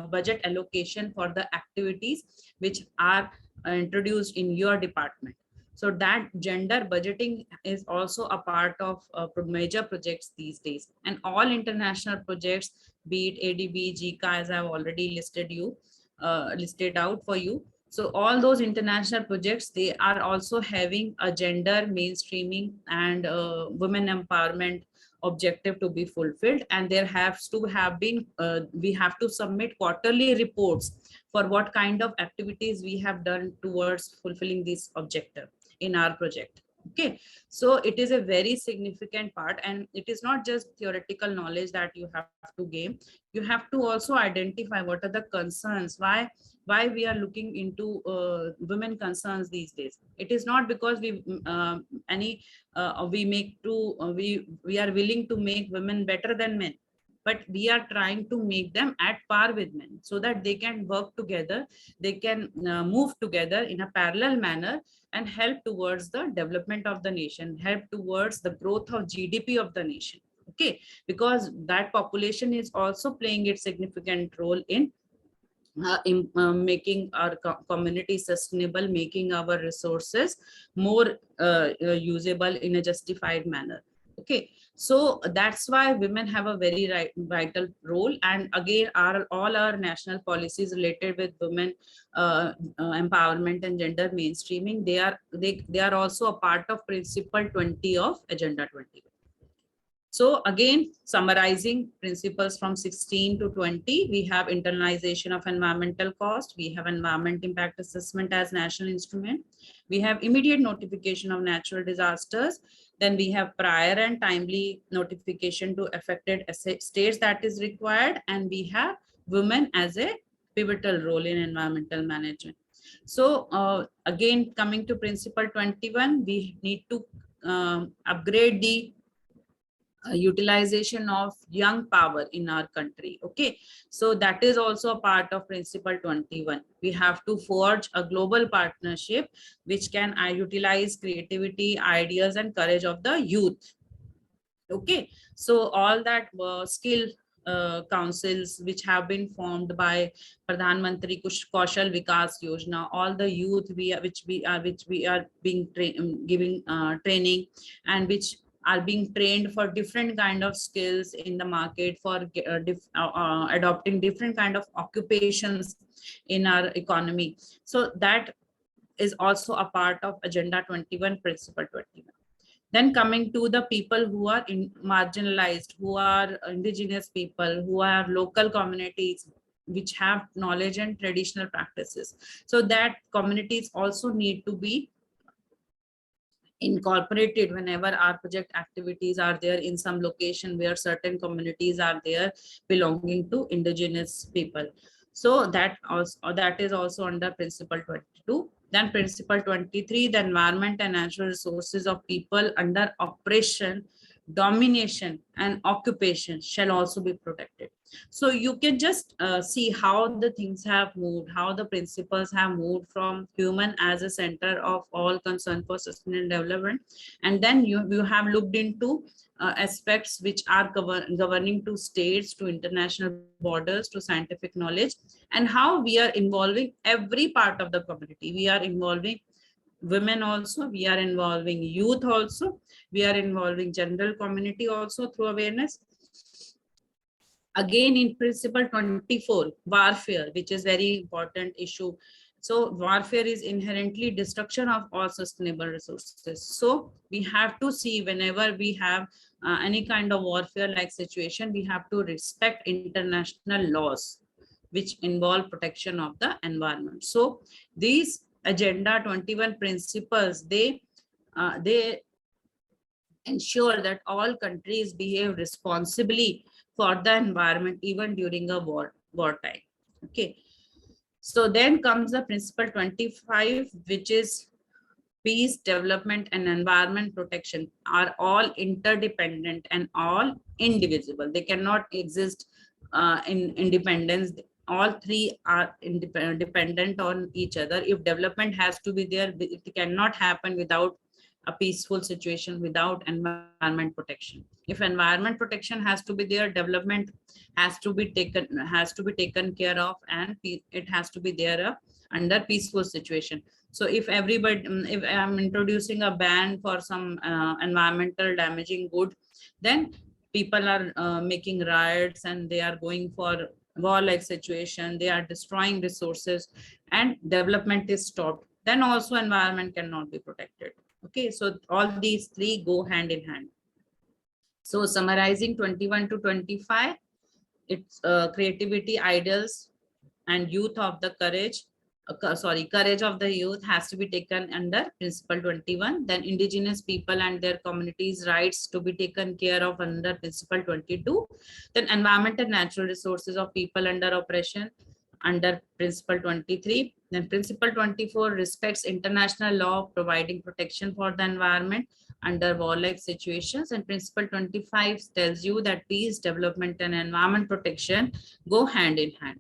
budget allocation for the activities which are introduced in your department. So that gender budgeting is also a part of major projects these days. And all international projects, be it ADB, GICA, as I've already listed out for you. So all those international projects, they are also having a gender mainstreaming and women empowerment objective to be fulfilled. And there has to have been, we have to submit quarterly reports for what kind of activities we have done towards fulfilling this objective in our project. Okay, so it is a very significant part, and it is not just theoretical knowledge that you have to gain. You have to also identify what are the concerns, why we are looking into women concerns these days. It is not because we make to we are willing to make women better than men, but we are trying to make them at par with men, so that they can work together, they can move together in a parallel manner, and help towards the development of the nation, help towards the growth of GDP of the nation. Okay, because that population is also playing its significant role in making our community sustainable, making our resources more usable in a justified manner. Okay, so that's why women have a very vital role. And again, all our national policies related with women empowerment and gender mainstreaming, they are also a part of Principle 20 of Agenda 20. So again, summarizing principles from 16 to 20, we have internalization of environmental cost, we have environment impact assessment as national instrument, we have immediate notification of natural disasters, then we have prior and timely notification to affected states that is required, and we have women as a pivotal role in environmental management. So again, coming to Principle 21, we need to upgrade the utilization of young power in our country. Okay, so that is also a part of Principle 21. We have to forge a global partnership which can utilize creativity, ideas, and courage of the youth. Okay, so all that skill councils which have been formed by Pradhan Mantri Kaushal Vikas Yojana, all the youth which we are being giving training, and which are being trained for different kind of skills in the market, for adopting different kind of occupations in our economy. So that is also a part of Agenda 21, Principle 21. Then coming to the people who are marginalized, who are indigenous people, who are local communities, which have knowledge and traditional practices. So that communities also need to be incorporated whenever our project activities are there in some location where certain communities are there belonging to indigenous people. So that is also under principle 22. Then principle 23, the environment and natural resources of people under oppression, domination and occupation shall also be protected. So you can just see how the things have moved, how the principles have moved from human as a center of all concern for sustainable development. And then you have looked into aspects which are governing to states, to international borders, to scientific knowledge, and how we are involving every part of the community. We are involving women also, we are involving youth also, we are involving general community also through awareness. Again, in principle 24, warfare, which is very important issue. So warfare is inherently destruction of all sustainable resources. So we have to see, whenever we have any kind of warfare like situation, we have to respect international laws which involve protection of the environment. So these agenda 21 principles, they ensure that all countries behave responsibly for the environment even during a wartime. Okay, so then comes the principle 25, which is peace, development and environment protection are all interdependent and all indivisible. They cannot exist in independence. All three are dependent on each other. If development has to be there, it cannot happen without a peaceful situation, without environment protection. If environment protection has to be there, development has to be taken care of, and it has to be there under peaceful situation. So if everybody, if I'm introducing a ban for some environmental damaging good, then people are making riots and they are going for war-like situation, they are destroying resources and development is stopped, then also environment cannot be protected. Okay, so all these three go hand in hand. So summarizing 21 to 25, it's creativity, ideals and youth of the courage, courage of the youth has to be taken under principle 21. Then indigenous people and their communities rights to be taken care of under principle 22. Then environment and natural resources of people under oppression under principle 23. Then principle 24 respects international law providing protection for the environment under warlike situations, and principle 25 tells you that peace, development and environment protection go hand in hand.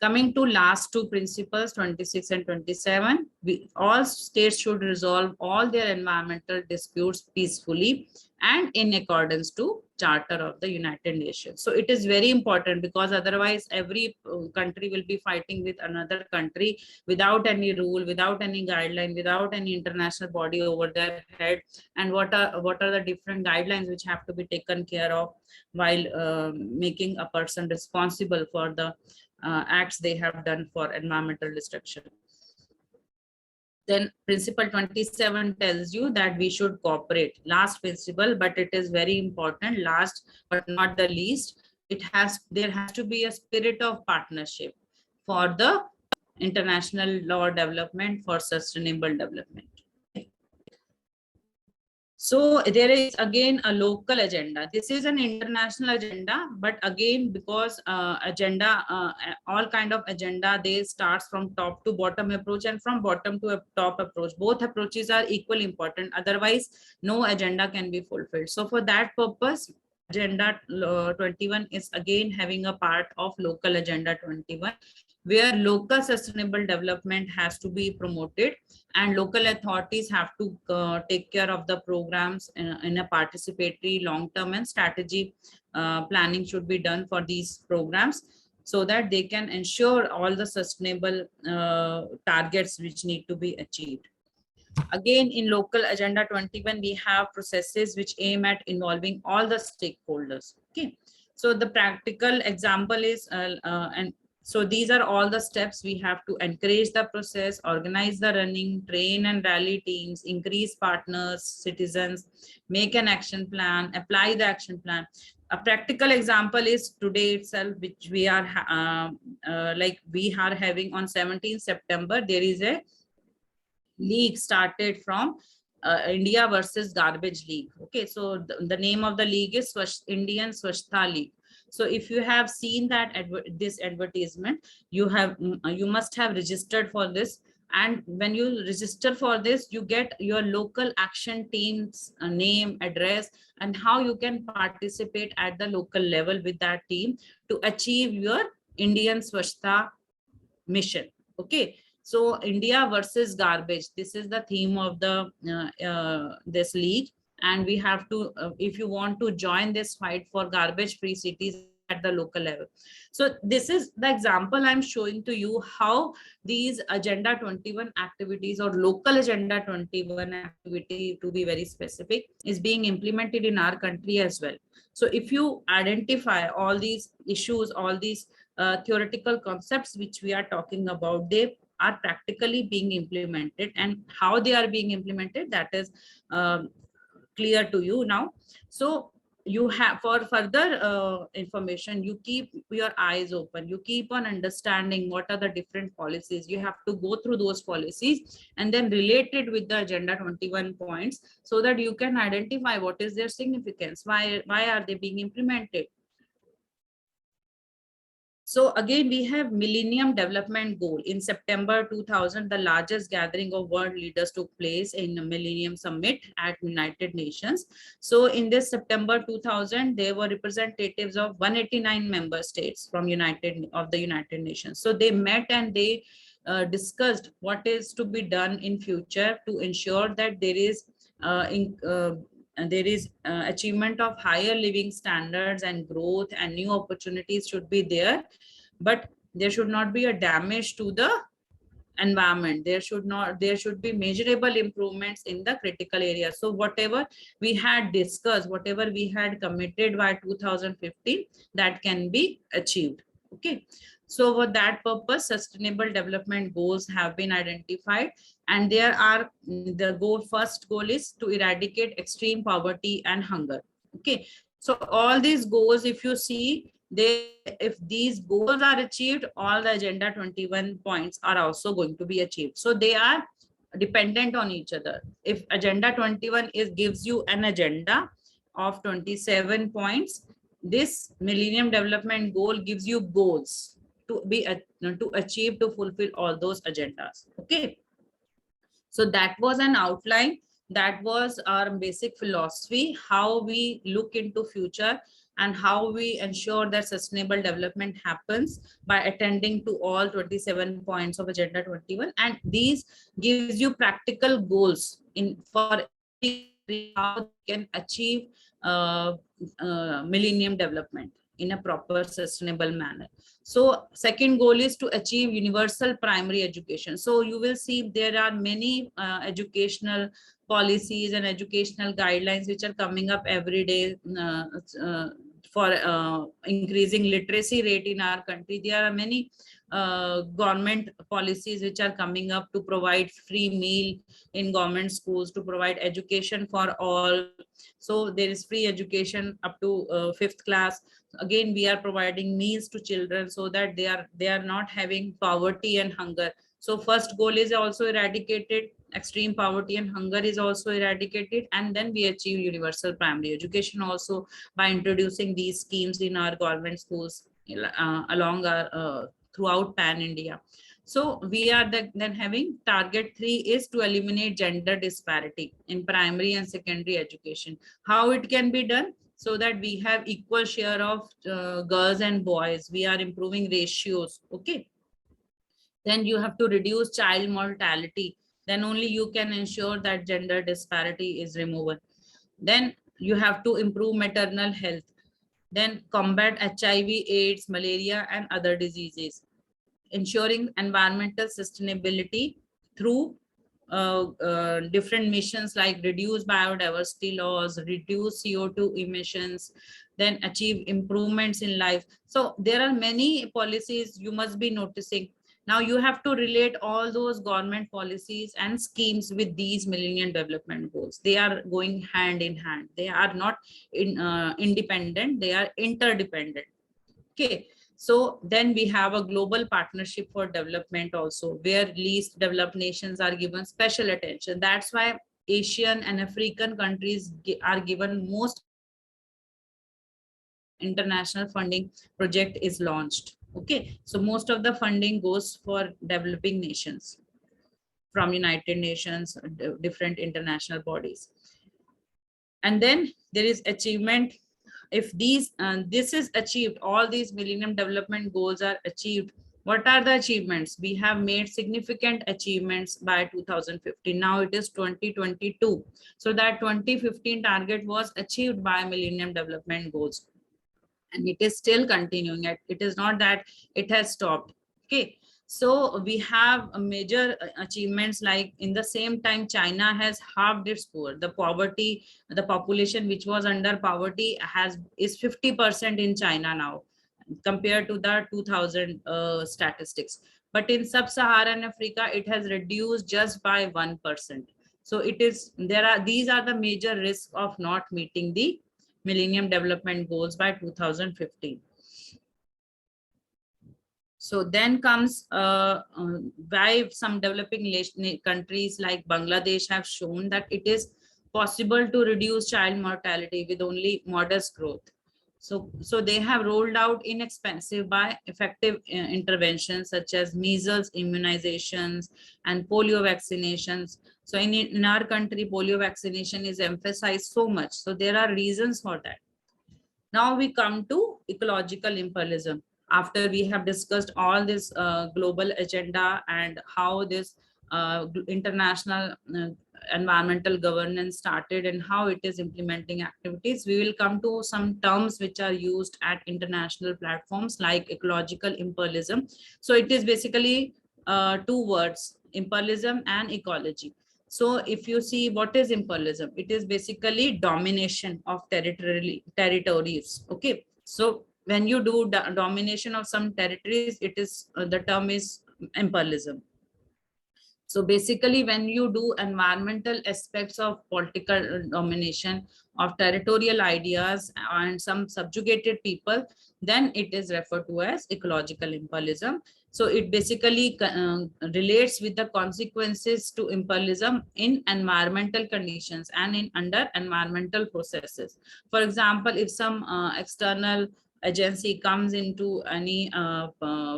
Coming to last two principles, 26 and 27, all states should resolve all their environmental disputes peacefully and in accordance to Charter of the United Nations. So it is very important, because otherwise every country will be fighting with another country without any rule, without any guideline, without any international body over their head. And what are the different guidelines which have to be taken care of while making a person responsible for the acts they have done for environmental destruction. Then principle 27 tells you that we should cooperate. Last principle, but it is very important, last but not the least, there has to be a spirit of partnership for the international law development, for sustainable development. So there is again a local agenda. This is an international agenda, but again, because all kind of agenda, they starts from top to bottom approach and from bottom to a top approach. Both approaches are equally important. Otherwise, no agenda can be fulfilled. So for that purpose, agenda 21 is again having a part of local agenda 21, where local sustainable development has to be promoted and local authorities have to take care of the programs in a participatory long-term and strategy planning should be done for these programs, so that they can ensure all the sustainable targets which need to be achieved. Again, in local agenda 21, we have processes which aim at involving all the stakeholders. Okay, so the practical example is and so these are all the steps we have to encourage the process, organize the running, train and rally teams, increase partners, citizens, make an action plan, apply the action plan. A practical example is today itself, which we are we are having on 17th September. There is a league started from India versus Garbage League. Okay, so the name of the league is Indian Swachhta League. So if you have seen that this advertisement, you must have registered for this. And when you register for this, you get your local action team's name, address, and how you can participate at the local level with that team to achieve your Indian Swachhta mission. Okay, so India versus garbage, this is the theme of the this league. And we have to if you want to join this fight for garbage free cities at the local level. So this is the example I'm showing to you how these agenda 21 activities, or local agenda 21 activity to be very specific, is being implemented in our country as well. So if you identify all these issues, all these theoretical concepts which we are talking about, they are practically being implemented, and how they are being implemented, that is clear to you now. So you have, for further information, you keep your eyes open, you keep on understanding what are the different policies. You have to go through those policies and then relate it with the agenda 21 points, so that you can identify what is their significance, why are they being implemented. So again, we have Millennium Development Goal. In September 2000, the largest gathering of world leaders took place in the Millennium Summit at United Nations. So in this September 2000, there were representatives of 189 member states from the United Nations. So they met and they discussed what is to be done in future to ensure that there is achievement of higher living standards and growth, and new opportunities should be there, but there should not be a damage to the environment. There should be measurable improvements in the critical areas. So whatever we had discussed, whatever we had committed by 2015, that can be achieved. Okay, so for that purpose, sustainable development goals have been identified, and there are first goal is to eradicate extreme poverty and hunger. Okay, so all these goals, if you see, if these goals are achieved, all the agenda 21 points are also going to be achieved. So they are dependent on each other. If agenda 21 gives you an agenda of 27 points, this Millennium Development Goal gives you goals to achieve, to fulfill all those agendas. Okay, so that was an outline. That was our basic philosophy, how we look into future and how we ensure that sustainable development happens by attending to all 27 points of agenda 21. And these gives you practical goals in for every country, how they can achieve millennium development in a proper sustainable manner. So second goal is to achieve universal primary education. So you will see there are many educational policies and educational guidelines which are coming up every day for increasing literacy rate in our country. There are many government policies which are coming up to provide free meal in government schools, to provide education for all. So there is free education up to 5th class. Again, we are providing meals to children so that they are not having poverty and hunger. So first goal is also eradicated, extreme poverty and hunger is also eradicated, and then we achieve universal primary education also by introducing these schemes in our government schools along our throughout pan India. So we are then having target 3 is to eliminate gender disparity in primary and secondary education. How it can be done? So that we have equal share of girls and boys. We are improving ratios. Okay, then you have to reduce child mortality. Then only you can ensure that gender disparity is removed. Then you have to improve maternal health, then combat HIV, AIDS, malaria, and other diseases, ensuring environmental sustainability through different missions like reduce biodiversity loss, reduce CO2 emissions, then achieve improvements in life. So there are many policies you must be noticing. Now you have to relate all those government policies and schemes with these Millennium Development Goals. They are going hand in hand. They are not independent, they are interdependent. Okay, so then we have a global partnership for development also, where least developed nations are given special attention. That's why Asian and African countries are given most international funding project is launched. Okay, so most of the funding goes for developing nations from United Nations, different international bodies. And then there is achievement. If these this is achieved, all these millennium development goals are achieved, what are the achievements? We have made significant achievements by 2015. Now it is 2022. So that 2015 target was achieved by millennium development goals, and it is still continuing. It is not that it has stopped. Okay, so we have a major achievements, like in the same time China has halved its poor. The poverty, the population which was under poverty has is 50% in China now, compared to the 2000 statistics. But in sub-Saharan Africa it has reduced just by 1%. So it is, there are, these are the major risks of not meeting the millennium development goals by 2015. So then comes why some developing countries like Bangladesh have shown that it is possible to reduce child mortality with only modest growth. So they have rolled out inexpensive but effective interventions such as measles immunizations and polio vaccinations. So in our country, polio vaccination is emphasized so much. So there are reasons for that. Now we come to ecological imperialism. After we have discussed all this global agenda and how this international environmental governance started and how it is implementing activities, we will come to some terms which are used at international platforms like ecological imperialism. So it is basically two words, imperialism and ecology. So if you see what is imperialism, it is basically domination of territories. Okay, so when you do domination of some territories, it is the term is imperialism. So basically, when you do environmental aspects of political domination of territorial ideas and some subjugated people, then it is referred to as ecological imperialism. So it basically relates with the consequences to imperialism in environmental conditions and in under environmental processes. For example, if some external agency comes into any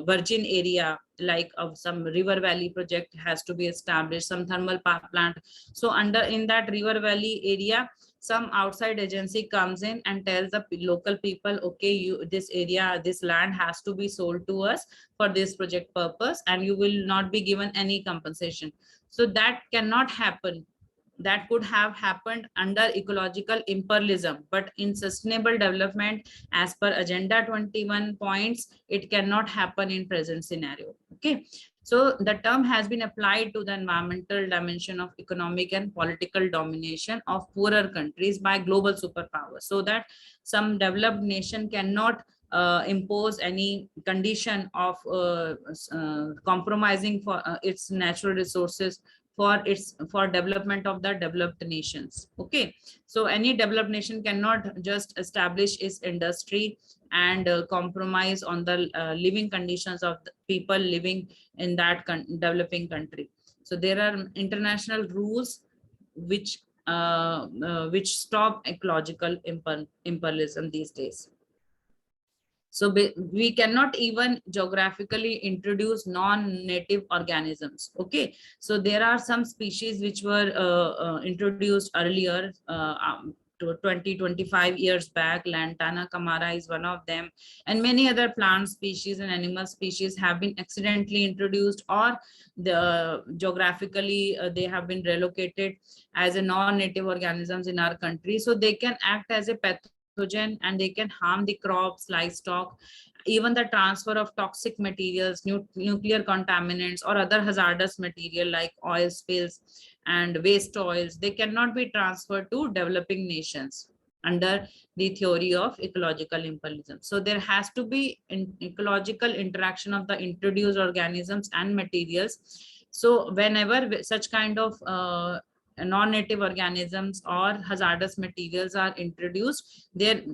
virgin area, like of some river valley project has to be established, some thermal power plant. So under in that river valley area, some outside agency comes in and tells the local people, okay, you, this area, this land has to be sold to us for this project purpose, and you will not be given any compensation. So that cannot happen. That could have happened under ecological imperialism, but in sustainable development, as per agenda 21 points, it cannot happen in present scenario. Okay, so the term has been applied to the environmental dimension of economic and political domination of poorer countries by global superpowers, so that some developed nation cannot impose any condition of compromising for its natural resources for development of the developed nations. Okay, so any developed nation cannot just establish its industry and compromise on the living conditions of the people living in that developing country. So there are international rules which stop ecological imperialism these days. So we cannot even geographically introduce non-native organisms. Okay, so there are some species which were introduced earlier, to 20-25 years back. Lantana camara is one of them, and many other plant species and animal species have been accidentally introduced, or the geographically they have been relocated as a non-native organisms in our country. So they can act as a pathogen and they can harm the crops, livestock. Even the transfer of toxic materials, nuclear contaminants or other hazardous material like oil spills and waste oils, they cannot be transferred to developing nations under the theory of ecological imperialism. So there has to be an ecological interaction of the introduced organisms and materials. So whenever such kind of non-native organisms or hazardous materials are introduced, they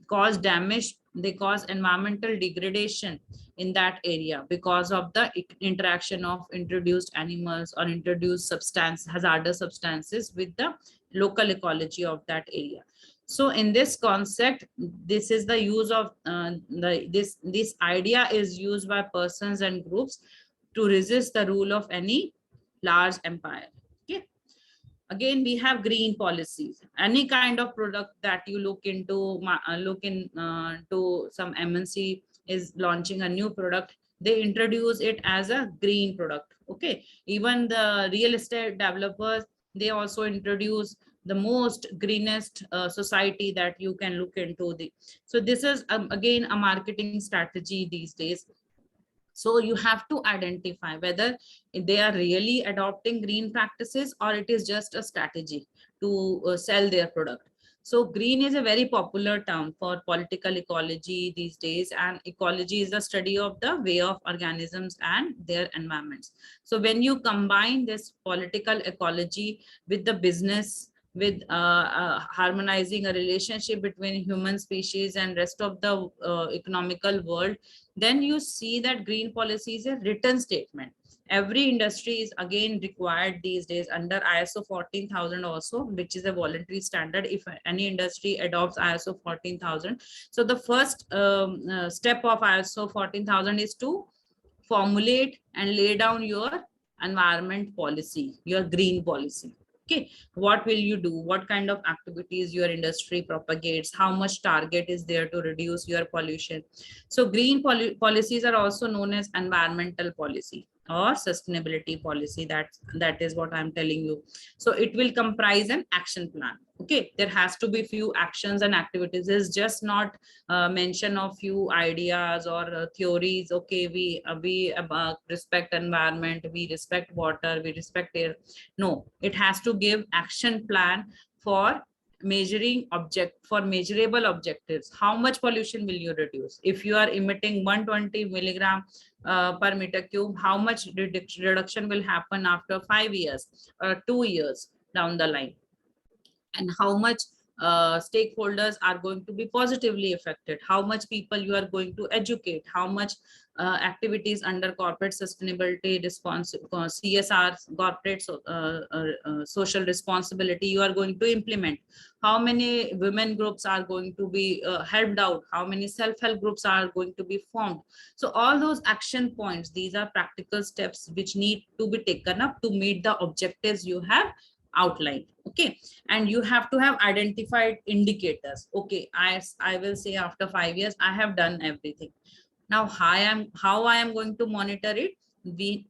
cause damage, they cause environmental degradation in that area because of the interaction of introduced animals or introduced hazardous substances with the local ecology of that area. So in this concept, this is the use of this idea is used by persons and groups to resist the rule of any large empire. Okay. Again, we have green policies. Any kind of product that you look into, look in to some MNC is launching a new product, they introduce it as a green product. Okay. Even the real estate developers, they also introduce the most greenest society that you can look into. So this is again a marketing strategy these days. So you have to identify whether they are really adopting green practices or it is just a strategy to sell their product. So green is a very popular term for political ecology these days, and ecology is the study of the way of organisms and their environments. So when you combine this political ecology with the business, with harmonizing a relationship between human species and rest of the economical world, then you see that green policy is a written statement. Every industry is again required these days under ISO 14000 also, which is a voluntary standard. If any industry adopts ISO 14000, so the first step of ISO 14000 is to formulate and lay down your environment policy, your green policy. Okay, what will you do, what kind of activities your industry propagates, how much target is there to reduce your pollution. So green policies are also known as environmental policy or sustainability policy. That is what I'm telling you. So it will comprise an action plan. Okay, there has to be few actions and activities. It's just not mention of few ideas or theories. Okay, we respect environment, we respect water, we respect air. No, it has to give action plan for measurable objectives. How much pollution will you reduce? If you are emitting 120 milligram per meter cube, how much reduction will happen after 5 years or 2 years down the line? And how much stakeholders are going to be positively affected, how much people you are going to educate, how much activities under corporate sustainability response, CSR, corporate social responsibility you are going to implement, how many women groups are going to be helped out, how many self-help groups are going to be formed. So all those action points, these are practical steps which need to be taken up to meet the objectives you have outlined. Okay, and you have to have identified indicators. Okay, I will say after 5 years I have done everything. Now how I am going to monitor it?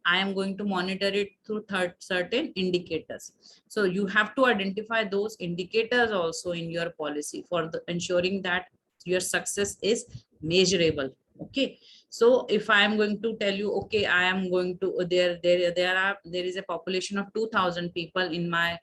I am going to monitor it through certain indicators. So you have to identify those indicators also in your policy for ensuring that your success is measurable. Okay, so if I am going to tell you, okay, I am going to there is a population of 2000 people in my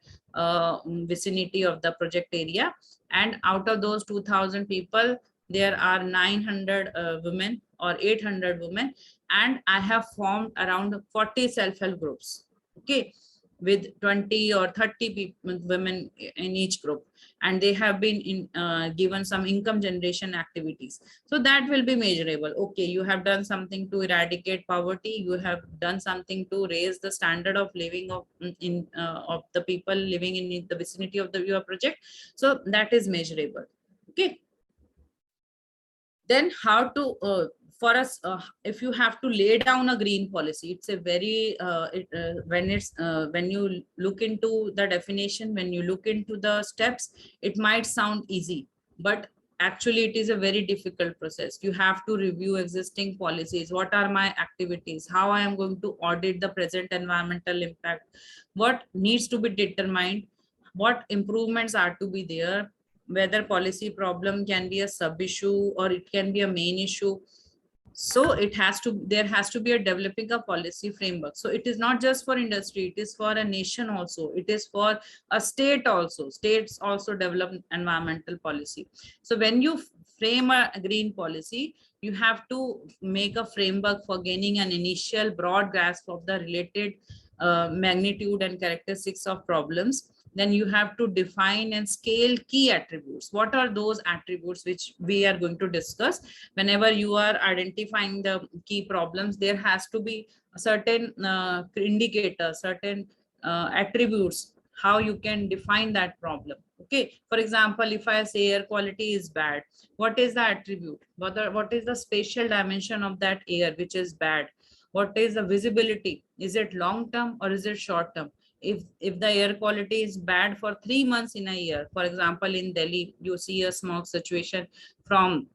vicinity of the project area, and out of those 2000 people there are 900 women or 800 women, and I have formed around 40 self-help groups. Okay, with 20 or 30 people, women in each group, and they have been given some income generation activities. So that will be measurable. Okay, you have done something to eradicate poverty, you have done something to raise the standard of living of the people living in the vicinity of your project. So that is measurable. Okay, then how to for us if you have to lay down a green policy, it's a very when you look into the definition, when you look into the steps, it might sound easy, but actually it is a very difficult process. You have to review existing policies. What are my activities? How I am going to audit the present environmental impact? What needs to be determined? What improvements are to be there? Whether policy problem can be a sub issue or it can be a main issue. So there has to be a developing a policy framework. So it is not just for industry, it is for a nation also, it is for a state also. States also develop environmental policy. So when you frame a green policy, you have to make a framework for gaining an initial broad grasp of the related magnitude and characteristics of problems. Then you have to define and scale key attributes. What are those attributes which we are going to discuss? Whenever you are identifying the key problems, there has to be a certain indicator, certain attributes, how you can define that problem. Okay, for example, if I say air quality is bad, what is the attribute? What is the spatial dimension of that air which is bad? What is the visibility? Is it long term or is it short term? If the air quality is bad for 3 months in a year, for example, in Delhi, you see a smog situation from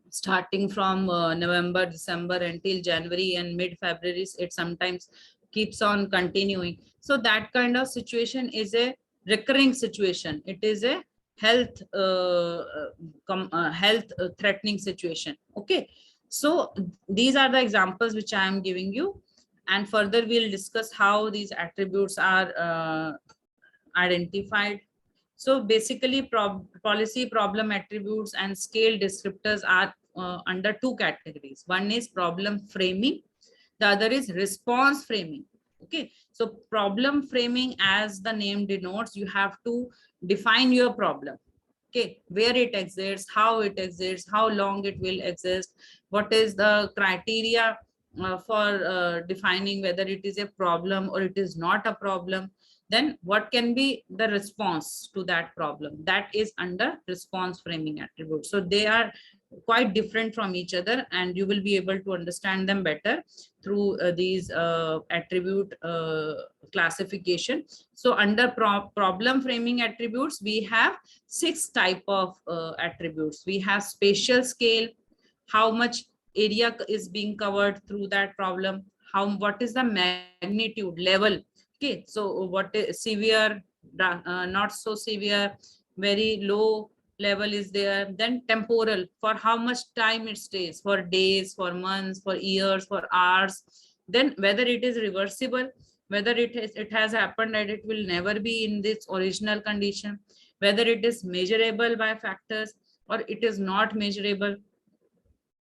starting from November, December until January and mid-February, it sometimes keeps on continuing. So that kind of situation is a recurring situation. It is a health threatening situation. Okay, so these are the examples which I am giving you, and further we'll discuss how these attributes are identified. So basically, policy problem attributes and scale descriptors are under two categories. One is problem framing, the other is response framing. Okay, so problem framing, as the name denotes, you have to define your problem. Okay, where it exists, how it exists, how long it will exist, what is the criteria for defining whether it is a problem or it is not a problem, then what can be the response to that problem, that is under response framing attribute. So they are quite different from each other, and you will be able to understand them better through these attribute classification. So under problem framing attributes, we have 6 type of attributes. We have spatial scale, how much area is being covered through that problem, what is the magnitude level. Okay, so what is severe, not so severe, very low level is there. Then temporal, for how much time it stays, for days, for months, for years, for hours. Then whether it is reversible, whether it has happened and it will never be in this original condition, whether it is measurable by factors or it is not measurable.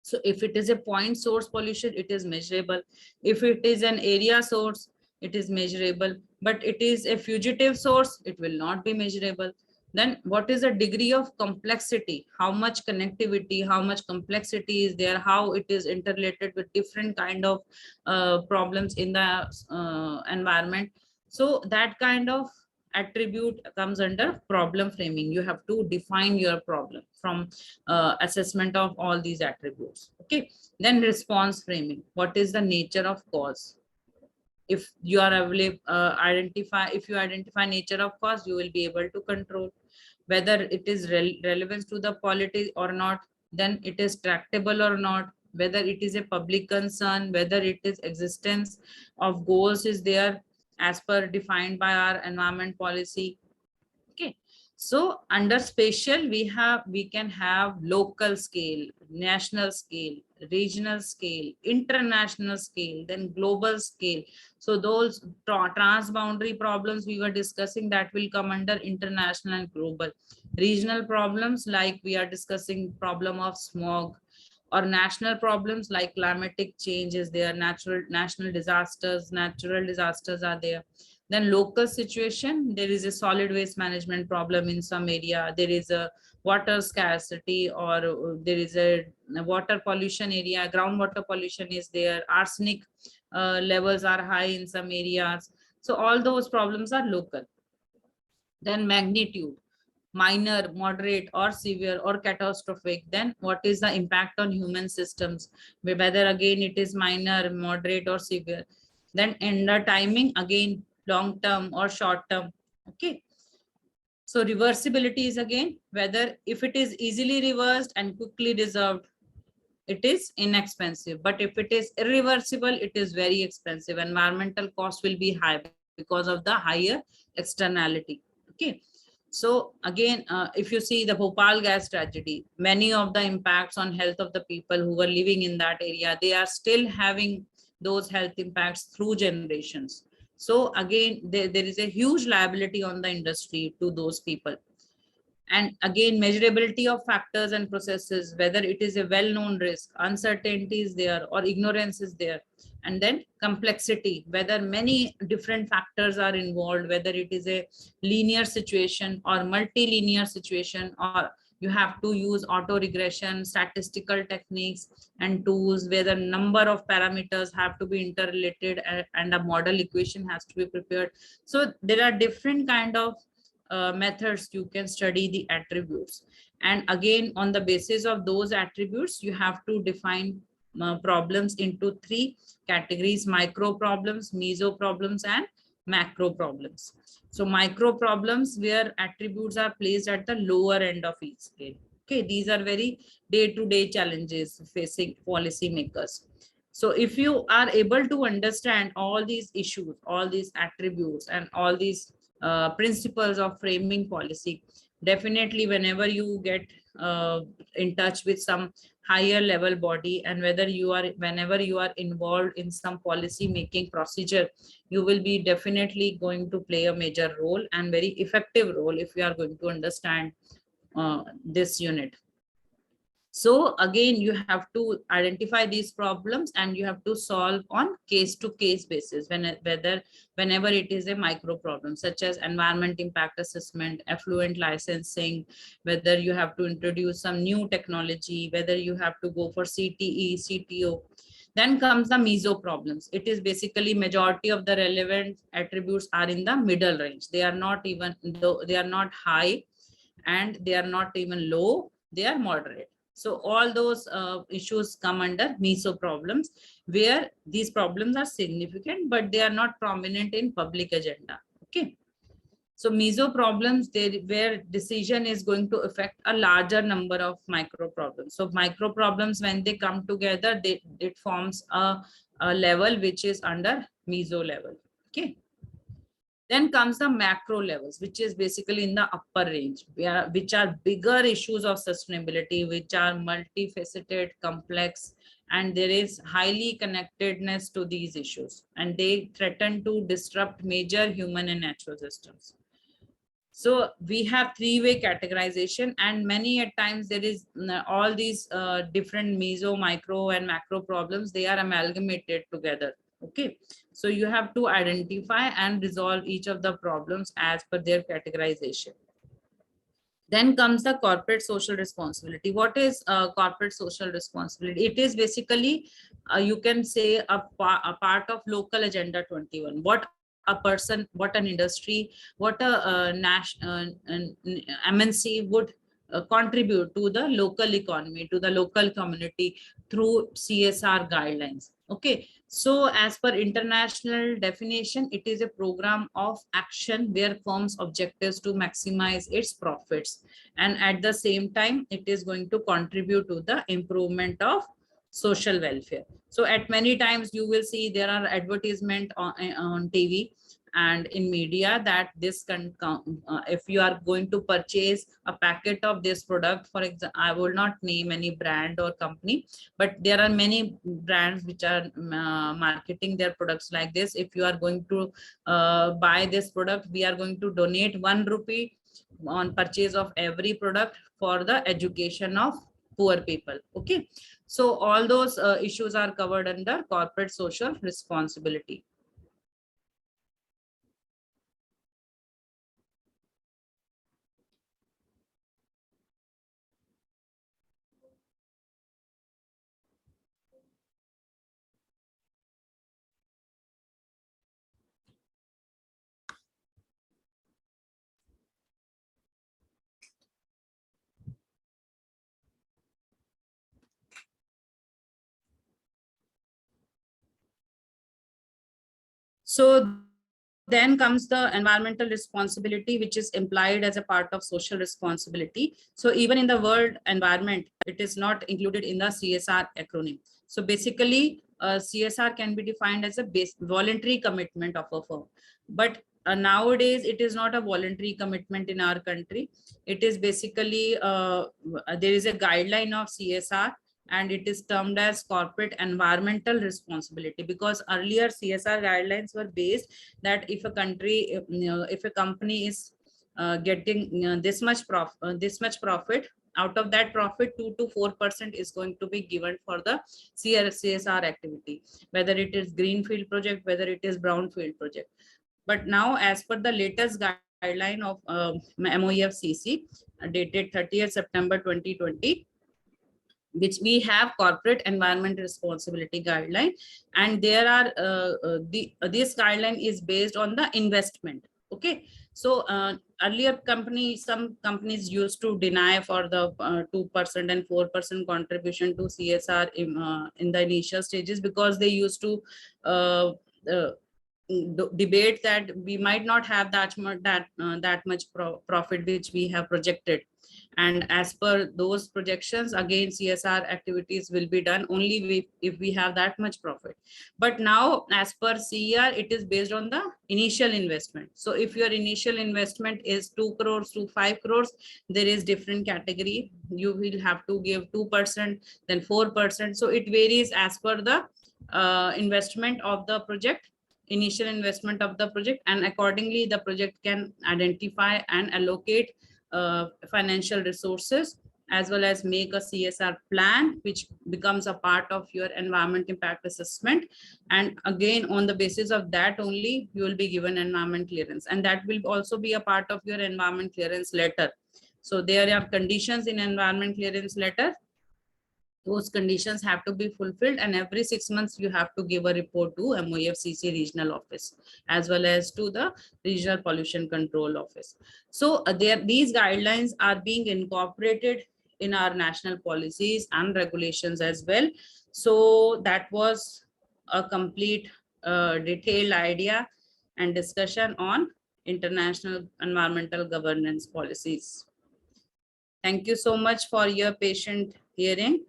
So if it is a point source pollution, it is measurable. If it is an area source, it is measurable. But it is a fugitive source, it will not be measurable. Then what is the degree of complexity? How much connectivity, how much complexity is there, how it is interrelated with different kind of problems in the environment. So that kind of attribute comes under problem framing. You have to define your problem from assessment of all these attributes. Okay, then response framing, what is the nature of cause? If you are if you identify nature of cause, you will be able to control whether it is relevance to the polity or not, then it is tractable or not, whether it is a public concern, whether it is existence of goals is there as per defined by our environment policy. Okay, so under spatial, we can have local scale, national scale, regional scale, international scale, then global scale. So those transboundary problems we were discussing, that will come under international and global. Regional problems, like we are discussing problem of smog, or national problems like climatic change is there, national disasters, natural disasters are there. Then local situation, there is a solid waste management problem in some area, there is a water scarcity, or there is a water pollution area, groundwater pollution is there, arsenic levels are high in some areas. So all those problems are local. Then magnitude, minor, moderate, or severe, or catastrophic. Then what is the impact on human systems, whether again it is minor, moderate, or severe. Then in the timing, again long term or short term. Okay, so reversibility is again whether if it is easily reversed and quickly resolved, it is inexpensive, but if it is irreversible, it is very expensive. Environmental cost will be high because of the higher externality. Okay, so again, if you see the Bhopal gas tragedy, many of the impacts on health of the people who were living in that area, they are still having those health impacts through generations. So again, there is a huge liability on the industry to those people. And again, measurability of factors and processes, whether it is a well-known risk, uncertainty is there, or ignorance is there. And then complexity, whether many different factors are involved, whether it is a linear situation or multilinear situation, or you have to use auto regression, statistical techniques and tools, where the number of parameters have to be interrelated, and a model equation has to be prepared. So there are different kind of methods you can study the attributes. And again, on the basis of those attributes, you have to define problems into three categories: micro problems, meso problems, and macro problems. So micro problems where attributes are placed at the lower end of each scale. Okay, these are very day-to-day challenges facing policymakers. So if you are able to understand all these issues, all these attributes, and all these principles of framing policy, definitely whenever you get uh, in touch with some higher level body, and whenever you are involved in some policy making procedure, you will be definitely going to play a major role and very effective role if you are going to understand this unit. So again, you have to identify these problems and you have to solve on case to case basis whenever it is a micro problem, such as environment impact assessment, effluent licensing, whether you have to introduce some new technology, whether you have to go for CTE, CTO. Then comes the meso problems. It is basically majority of the relevant attributes are in the middle range. They are not even though they are not high and they are not even low, they are moderate. So all those issues come under meso problems, where these problems are significant but they are not prominent in public agenda. Okay, so meso problems, they where decision is going to affect a larger number of micro problems. So micro problems, when they come together, it forms a level which is under meso level. Okay, then comes the macro levels, which is basically in the upper range, which are bigger issues of sustainability, which are multifaceted, complex, and there is highly connectedness to these issues, and they threaten to disrupt major human and natural systems. So we have three-way categorization, and many at times there is all these different meso, micro, and macro problems, they are amalgamated together. Okay, so you have to identify and resolve each of the problems as per their categorization. Then comes the corporate social responsibility. What is corporate social responsibility? It is basically, you can say, a part of local agenda 21. What a person, what an industry, what a MNC would contribute to the local economy, to the local community through CSR guidelines. Okay, so as per international definition, it is a program of action where firms objectives to maximize its profits, and at the same time it is going to contribute to the improvement of social welfare. So at many times you will see there are advertisement on TV and in media that this can if you are going to purchase a packet of this product, for example, I will not name any brand or company, but there are many brands which are marketing their products like this: if you are going to buy this product, we are going to donate 1 rupee on purchase of every product for the education of poor people. Okay, so all those issues are covered under corporate social responsibility. So then comes the environmental responsibility, which is implied as a part of social responsibility. So even in the word environment, it is not included in the CSR acronym. So basically, CSR can be defined as a voluntary commitment of a firm. But nowadays, it is not a voluntary commitment in our country. It is basically, there is a guideline of CSR, and it is termed as corporate environmental responsibility, because earlier CSR guidelines were based that if a country, if a company is getting this much profit, out of that profit 2 to 4% is going to be given for the CSR activity, whether it is greenfield project, whether it is brownfield project. But now, as per the latest guideline of MOEFCC dated 30th September 2020, which we have corporate environment responsibility guideline, and there are this guideline is based on the investment. Okay, so earlier some companies used to deny for the 2% and 4% contribution to CSR in the initial stages, because they used to uh, uh, debate that we might not have that much profit which we have projected, and as per those projections, again CSR activities will be done only if we have that much profit. But now as per CER, it is based on the initial investment. So if your initial investment is 2 crores to 5 crores, there is different category. You will have to give 2%, then 4%. So it varies as per the investment of the project, initial investment of the project, and accordingly the project can identify and allocate financial resources, as well as make a CSR plan, which becomes a part of your environment impact assessment. And again, on the basis of that only, you will be given environment clearance, and that will also be a part of your environment clearance letter. So there are conditions in environment clearance letter. Those conditions have to be fulfilled, and every 6 months you have to give a report to MOEFCC regional office, as well as to the regional pollution control office. So these guidelines are being incorporated in our national policies and regulations as well. So that was a complete detailed idea and discussion on international environmental governance policies. Thank you so much for your patient hearing.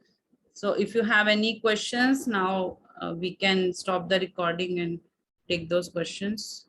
So if you have any questions now, we can stop the recording and take those questions.